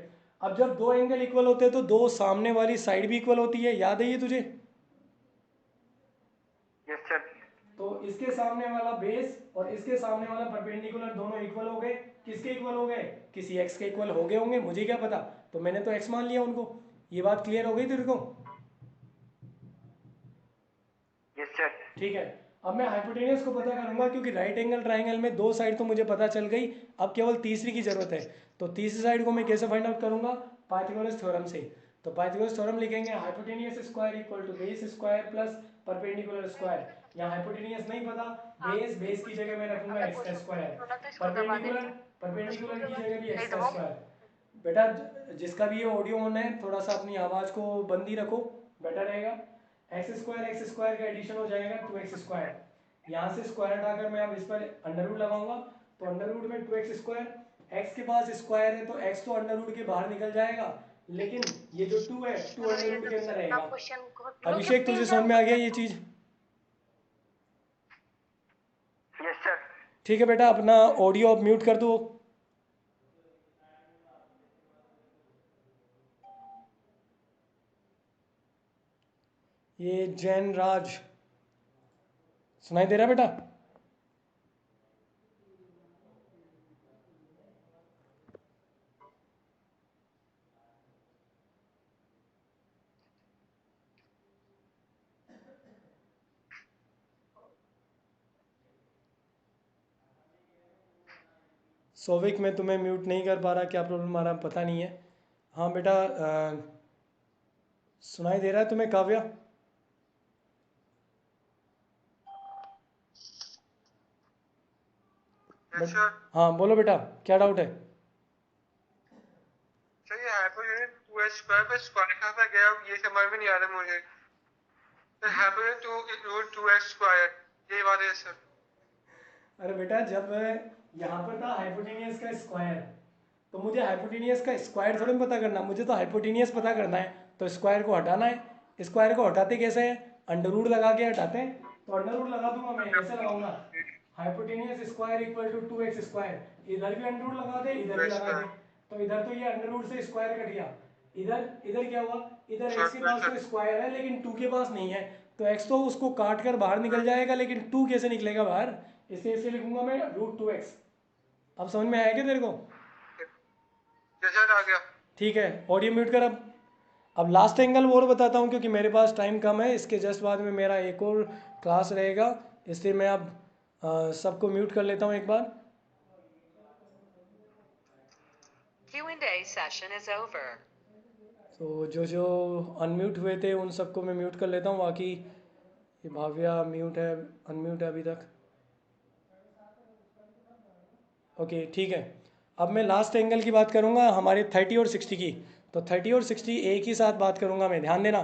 अब जब दो एंगल इक्वल होते हैं तो दो सामने वाली साइड भी इक्वल होती है, याद है ये तुझे? Yes sir. तो इसके सामने वाला बेस और इसके सामने वाला परपेंडिकुलर दोनों इक्वल हो गए। किसके इक्वल हो गए? किसी एक्स के इक्वल हो गए होंगे, मुझे क्या पता, तो मैंने तो एक्स मान लिया उनको। ये बात क्लियर हो गई तेरे को? Yes sir. ठीक है, अब मैं हाइपोटेनियस को पता करूंगा, क्योंकि राइट एंगल ट्राइंगल में दो साइड तो मुझे पता चल गई, अब केवल तीसरी की जरूरत है। तो तीसरी साइड को मैं कैसे फाइंड आउट करूंगा? पाइथागोरस थ्योरम से। तो पाइथागोरस थ्योरम लिखेंगे, hypotenuse square equal to base square plus perpendicular square. यहाँ हाइपोटेनियस नहीं पता, बेस की जगह मैं रखूंगा एक्स का स्क्वायर, परपेंडिकुलर परपेंडिकुलर की जगह भी एक्स का स्क्वायर। बेटा जिसका भी ये ऑडियो ऑन है, थोड़ा सा अपनी आवाज को बंद ही रखो, बेटर रहेगा। एक्स स्क्वायर का एडिशन हो जाएगा 2x²। यहाँ से स्क्वायर हटाकर मैं अब इस पर अंडर रूट लगाऊंगा, तो अंडर रूट में 2x²। एक्स के पास स्क्वायर है तो एक्स तो अंडर रूट के बाहर निकल जाएगा, लेकिन ये जो 2 है 2 अंडर रूट के अंदर रहेगा। अभिषेक तुझे समझ में आ गया ये चीज? Yes sir. ठीक है बेटा, अपना ऑडियो अब म्यूट कर दो। ये जैन राज सुनाई दे रहा है बेटा? सौविक मैं तुम्हें म्यूट नहीं कर पा रहा, क्या प्रॉब्लम आ रहा है पता नहीं है। हाँ बेटा सुनाई दे रहा है तुम्हें काव्या? Yes sir. हाँ बोलो बेटा, क्या डाउट है? सर ये हाइपोटेन्यूज 2x स्क्वायर पे स्क्वायर कहाँ पे गया ये समझ में नहीं आ रहा मुझे। सर हाइपोटेन्यूज 2x स्क्वायर ये बात है सर। अरे बेटा जब यहाँ पर था हाइपोटेनियस का स्क्वायर, तो मुझे हाइपोटेनियस का स्क्वायर थोड़ी पता करना, मुझे तो हाइपोटेनियस पता करना है। तो स्क्वायर को हटाना है। स्क्वायर को हटाते कैसे हैं? अंडर रूट लगा के हटाते हैं। तो अंडर रूट लगा दूंगा मैं, ऐसे लगाऊंगा hypotenuse square equal to 2x square. इधर भी अंडर रूट लगा दे, इधर भी लगा दे, तो इधर तो ये अंडर रूट से स्क्वायर कट गया। इधर इधर क्या हुआ? इधर x के पास तो स्क्वायर है लेकिन 2 के पास नहीं है, तो x तो उसको काट कर बाहर निकल जाएगा, लेकिन 2 कैसे निकलेगा बाहर? इसे लिखूंगा मैं √2x। अब समझ में आया क्या तेरे को? जैसा आ गया। ठीक है, ऑडियो म्यूट कर। अब लास्ट एंगल और बताता हूँ क्योंकि मेरे पास टाइम कम है, इसके जस्ट बाद में मेरा एक और क्लास रहेगा, इसलिए मैं अब सबको म्यूट कर लेता हूँ एक बार। Q&A session is over. तो जो अनम्यूट हुए थे उन सबको मैं म्यूट कर लेता हूँ, बाकी ये भाव्या म्यूट है, अनम्यूट है अभी तक। ओके ठीक है, अब मैं लास्ट एंगल की बात करूँगा हमारे 30 और 60 की। तो 30 और 60 एक ही साथ बात करूँगा मैं, ध्यान देना।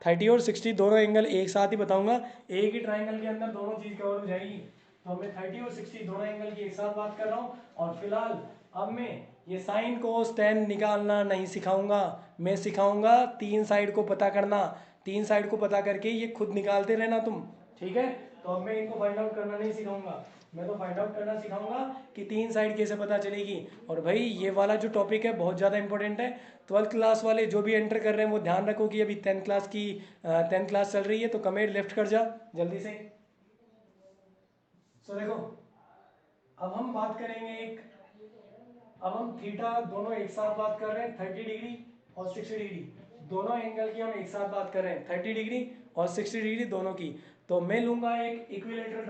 30 और 60 दोनों एंगल एक साथ ही बताऊँगा, एक ही ट्राइंगल के अंदर दोनों चीज़ कवर हो जाएगी। तो मैं 30 और 60 दोनों एंगल की एक साथ बात कर रहा हूँ। और फिलहाल अब मैं ये साइन कोस टेन निकालना नहीं सिखाऊंगा, मैं सिखाऊंगा 3 साइड को पता करना। 3 साइड को पता करके ये खुद निकालते रहना तुम, ठीक है? तो अब मैं इनको फाइंड आउट करना नहीं सिखाऊंगा, मैं तो फाइंड आउट करना सिखाऊंगा कि 3 साइड कैसे पता चलेगी। और भाई ये वाला जो टॉपिक है बहुत ज़्यादा इंपॉर्टेंट है। 12th क्लास वाले जो भी एंटर कर रहे हैं वो ध्यान रखो कि अभी 10th क्लास चल रही है, तो कमेंट लेफ्ट कर जा जल्दी से। सो देखो, अब हम बात करेंगे अब हम थीटा दोनों एक साथ बात कर रहे हैं, 30 डिग्री और 60 डिग्री दोनों एंगल की हम एक साथ बात कर रहे हैं, 30 डिग्री और 60 डिग्री दोनों की। तो मैं लूंगा एक इक्विलेटरल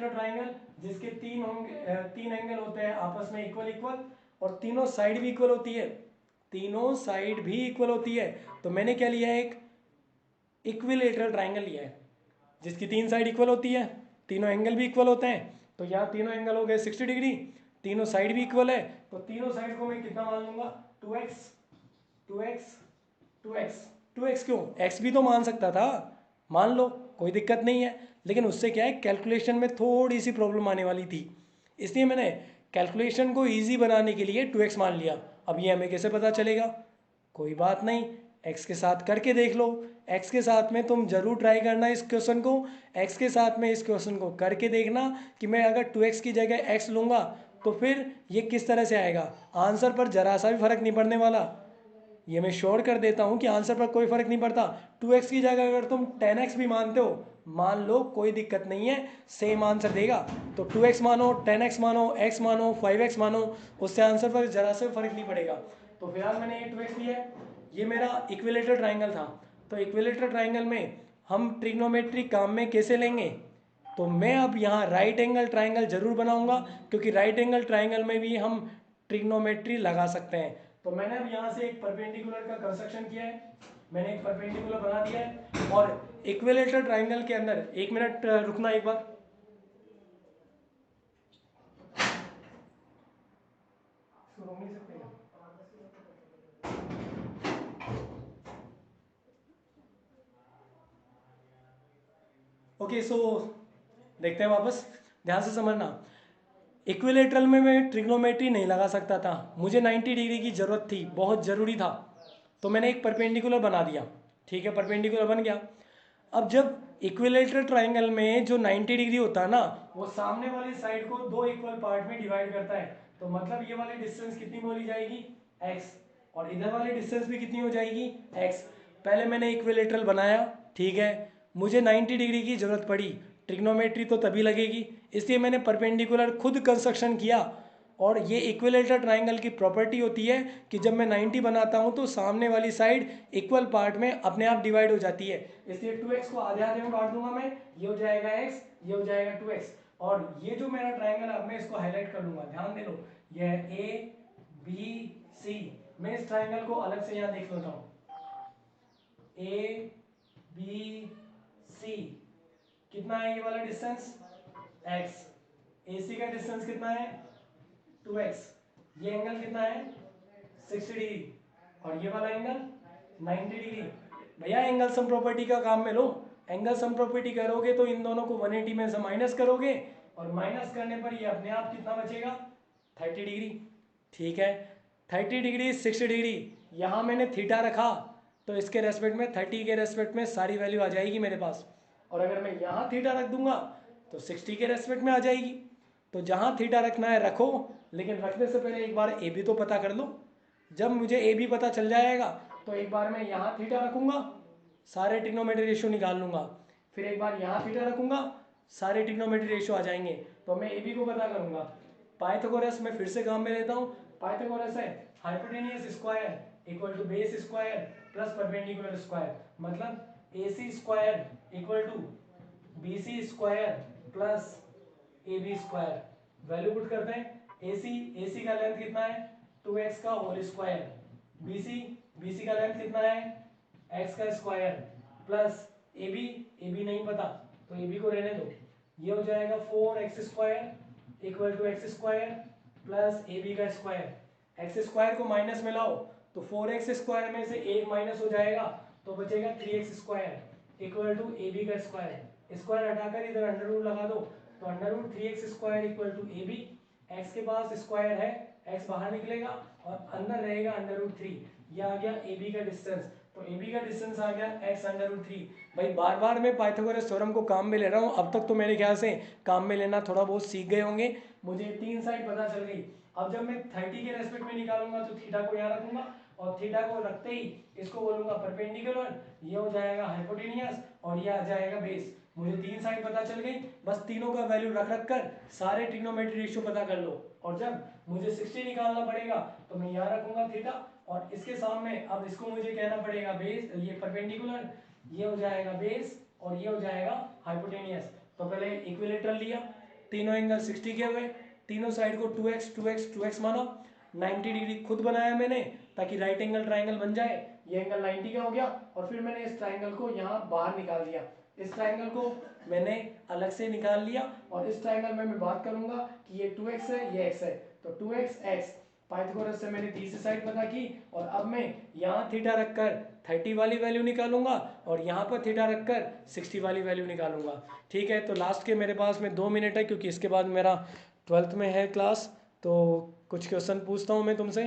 ट्राइंगल जिसके 3 एंगल होते हैं आपस में इक्वल और तीनों साइड भी इक्वल होती है, तीनों साइड भी इक्वल होती है। तो मैंने क्या लिया है? एक इक्विलेटरल ट्राइंगल लिया है जिसकी 3 साइड इक्वल होती है, तीनों एंगल भी इक्वल होते हैं। तो यहाँ तीनों एंगल हो गए 60 डिग्री, तीनों साइड भी इक्वल है, तो तीनों साइड को मैं कितना मान लूंगा? 2x 2x 2x 2x। क्यों? x भी तो मान सकता था, मान लो कोई दिक्कत नहीं है, लेकिन उससे क्या है कैलकुलेशन में थोड़ी सी प्रॉब्लम आने वाली थी, इसलिए मैंने कैलकुलेशन को इजी बनाने के लिए 2x मान लिया। अब ये हमें कैसे पता चलेगा? कोई बात नहीं, x के साथ करके देख लो। x के साथ में तुम जरूर ट्राई करना इस क्वेश्चन को, x के साथ में इस क्वेश्चन को करके देखना कि मैं अगर 2x की जगह x लूँगा तो फिर ये किस तरह से आएगा। आंसर पर जरा सा भी फर्क नहीं पड़ने वाला, ये मैं श्योर कर देता हूँ कि आंसर पर कोई फर्क नहीं पड़ता। 2x की जगह अगर तुम 10x भी मानते हो, मान लो कोई दिक्कत नहीं है, सेम आंसर देगा। तो 2x मानो, 10x मानो, x मानो, 5x मानो, उससे आंसर पर जरा से फर्क नहीं पड़ेगा। तो फिलहाल मैंने ये 2x लिया है, ये मेरा इक्विलेटरल ट्राइंगल था। तो इक्विलेटरल ट्राइंगल में हम ट्रिग्नोमेट्री काम में कैसे लेंगे? तो मैं अब यहाँ राइट एंगल ट्राइंगल जरूर बनाऊंगा, क्योंकि राइट एंगल ट्राइंगल में भी हम ट्रिग्नोमेट्री लगा सकते हैं। तो मैंने अब यहाँ से एक परपेंडिकुलर का कंस्ट्रक्शन किया है, मैंने एक परपेंडिकुलर बना दिया है। और इक्विलेटरल ट्राइंगल के अंदर 1 मिनट रुकना एक बार। रोक नहीं सकते क्या? ओके सो देखते हैं वापस, ध्यान से समझना। इक्विलेटरल में मैं ट्रिग्नोमेट्री नहीं लगा सकता था, मुझे 90 डिग्री की ज़रूरत थी, बहुत ज़रूरी था, तो मैंने एक परपेंडिकुलर बना दिया। ठीक है, परपेंडिकुलर बन गया। अब जब इक्विलेटरल ट्राइंगल में जो 90 डिग्री होता है ना, वो सामने वाली साइड को 2 इक्वल पार्ट में डिवाइड करता है। तो मतलब ये वाली डिस्टेंस कितनी बोली जाएगी? x, और इधर वाली डिस्टेंस भी कितनी हो जाएगी? x। पहले मैंने इक्विलेटरल बनाया, ठीक है, मुझे 90 डिग्री की ज़रूरत पड़ी, ट्रिग्नोमेट्री तो तभी लगेगी, इसलिए मैंने परपेंडिकुलर खुद कंस्ट्रक्शन किया। और ये इक्विलेटरल ट्राइंगल की प्रॉपर्टी होती है कि जब मैं 90 बनाता हूँ तो सामने वाली साइड इक्वल पार्ट में अपने आप डिवाइड हो जाती है, इसलिए 2x को आधे आधे में बांट दूंगा मैं, ये हो जाएगा x, ये हो जाएगा 2x। और ये जो मेरा ट्राइंगल है, अब मैं इसको हाईलाइट कर लूंगा, ध्यान दे लो, ये है ए बी सी। मैं इस ट्राइंगल को अलग से यहाँ देख लेता हूँ, ए बी सी, कितना है ये वाला डिस्टेंस x, AC का डिस्टेंस कितना है 2x, ये एंगल कितना है 60 डिग्री और ये वाला एंगल 90 डिग्री। भैया एंगल सम प्रॉपर्टी का काम में लो, एंगल सम प्रॉपर्टी करोगे तो इन दोनों को 180 में से माइनस करोगे और माइनस करने पर ये अपने आप कितना बचेगा 30 डिग्री। ठीक है, 30 डिग्री 60 डिग्री, यहाँ मैंने थीटा रखा तो इसके रेस्पेक्ट में 30 के रेस्पेक्ट में सारी वैल्यू आ जाएगी मेरे पास, और अगर मैं यहाँ थीटा रख दूंगा तो 60 के रेस्पेक्ट में आ जाएगी। तो जहाँ थीटा रखना है रखो, लेकिन रखने से पहले एक बार ए बी तो पता कर लो। जब मुझे ए बी पता चल जाएगा तो एक बार मैं यहाँ थीटा रखूँगा, सारे ट्रिग्नोमेट्री रेशियो निकाल लूँगा, फिर एक बार यहाँ थीटा रखूँगा, सारे ट्रिग्नोमेट्री रेशियो आ जाएंगे, तो मैं ए बी को पता करूँगा। पाइथागोरस में फिर से काम में लेता हूँ, पाइथागोरस है hypotenuse square equal to base square plus perpendicular square, मतलब A C square equal to B C square plus A B square. Value put करते हैं, ए सी का लेंथ कितना है 2x का होल स्क्वायर, बी सी का लेंथ कितना है x का स्क्वायर प्लस ए बी नहीं पता तो ए बी को रहने दो, ये हो जाएगा 4x square equal to x square plus A B का स्क्वायर। एक्स स्क्वायर को माइनस में लाओ तो 4x स्क्वायर में से एक माइनस हो जाएगा तो बचेगा 3x square equal to A B का स्क्वायर। स्क्वायर हटाकर इधर अंडर रूट लगा दो तो under root 3x square equal to A B, x के पास स्क्वायर है, एक्स बाहर निकलेगा और अंदर रहेगा अंडर रूट 3, यह आ गया ए बी का डिस्टेंस, तो ए बी का डिस्टेंस आ गया x अंडर रूट 3। भाई बार बार मैं पाइथागोरस थ्योरम को काम में ले रहा हूँ, अब तक तो मेरे ख्याल से काम में लेना थोड़ा बहुत सीख गए होंगे, मुझे 3 साइड पता चल गई। अब जब मैं 30 के रेस्पेक्ट में निकालूंगा तो थीटा को यहाँ रखूंगा और थीटा को रखते ही इसको बोलूंगा परपेंडिकुलर, ये हो जाएगा हाइपोटेनियस और ये आ जाएगा बेस। मुझे 3 साइड पता चल गई, बस तीनों का वैल्यू रख कर सारे ट्रिग्नोमेट्री रेशियो पता कर लो, और जब मुझे 60 निकालना पड़ेगा तो मैं यहाँ रखूंगा थीटा और इसके सामने अब इसको मुझे कहना पड़ेगा बेस, ये परपेंडिकुलर, ये हो जाएगा बेस और ये हो जाएगा हाइपोटेनियस। तो पहले इक्विलेटरल लिया, तीनों एंगल 60 के हुए, तीनों साइड को 2x माना, 90 डिग्री खुद बनाया मैंने ताकि राइट एंगल ट्राइंगल बन जाए, ये एंगल 90 का हो गया और फिर मैंने इस ट्राइंगल को यहाँ बाहर निकाल दिया, इस ट्राइंगल को मैंने अलग से निकाल लिया और इस ट्राइंगल में मैं बात करूंगा कि ये 2x है ये x है, तो 2x पाइथागोरस से मैंने तीसरी साइड पता की और अब मैं यहाँ थीटा रखकर 30 वाली वैल्यू निकालूंगा और यहाँ पर थीटा रखकर 60 वाली वैल्यू निकालूंगा। ठीक है, तो लास्ट के मेरे पास में 2 मिनट है क्योंकि इसके बाद मेरा 12th में है क्लास, तो कुछ क्वेश्चन पूछता हूँ मैं तुमसे।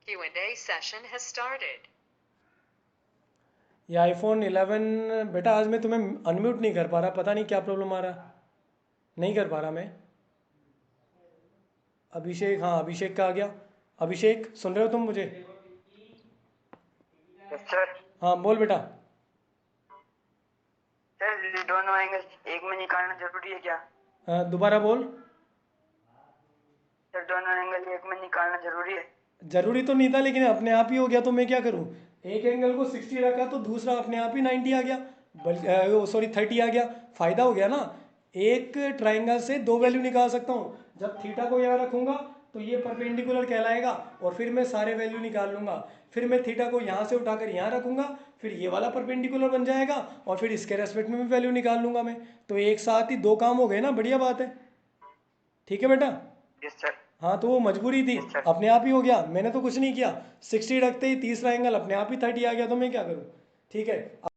Q&A session has started. ये आईफोन 11 बेटा आज मैं तुम्हें अनम्यूट नहीं कर पा रहा, पता नहीं क्या प्रॉब्लम आ रहा, नहीं कर पा रहा मैं। अभिषेक, हाँ अभिषेक का आ गया। अभिषेक सुन रहे हो तुम मुझे? सर हाँ बोल बेटा। सर दोनों एंगल एक में निकालना जरूरी है क्या? दोबारा बोल। सर दोनों एंगल एक में निकालना जरूरी है? जरूरी तो नहीं था लेकिन अपने आप ही हो गया, तो मैं क्या करूँ? एक एंगल को 60 रखा तो दूसरा अपने आप ही 90 आ गया, सॉरी 30 आ गया, फायदा हो गया ना। एक ट्राइंगल से 2 वैल्यू निकाल सकता हूँ, जब थीटा को यहाँ रखूंगा तो ये परपेंडिकुलर कहलाएगा और फिर मैं सारे वैल्यू निकाल लूंगा, फिर मैं थीटा को यहाँ से उठाकर यहाँ रखूंगा, फिर ये वाला परपेंडिकुलर बन जाएगा और फिर इसके रेस्पेक्ट में भी वैल्यू निकाल लूंगा मैं, तो एक साथ ही 2 काम हो गए ना, बढ़िया बात है। ठीक है बेटा? Yes sir. हाँ तो वो मजबूरी थी, अपने आप ही हो गया, मैंने तो कुछ नहीं किया, 60 रखते ही तीसरा एंगल अपने आप ही 30 आ गया, तो मैं क्या करूँ। ठीक है।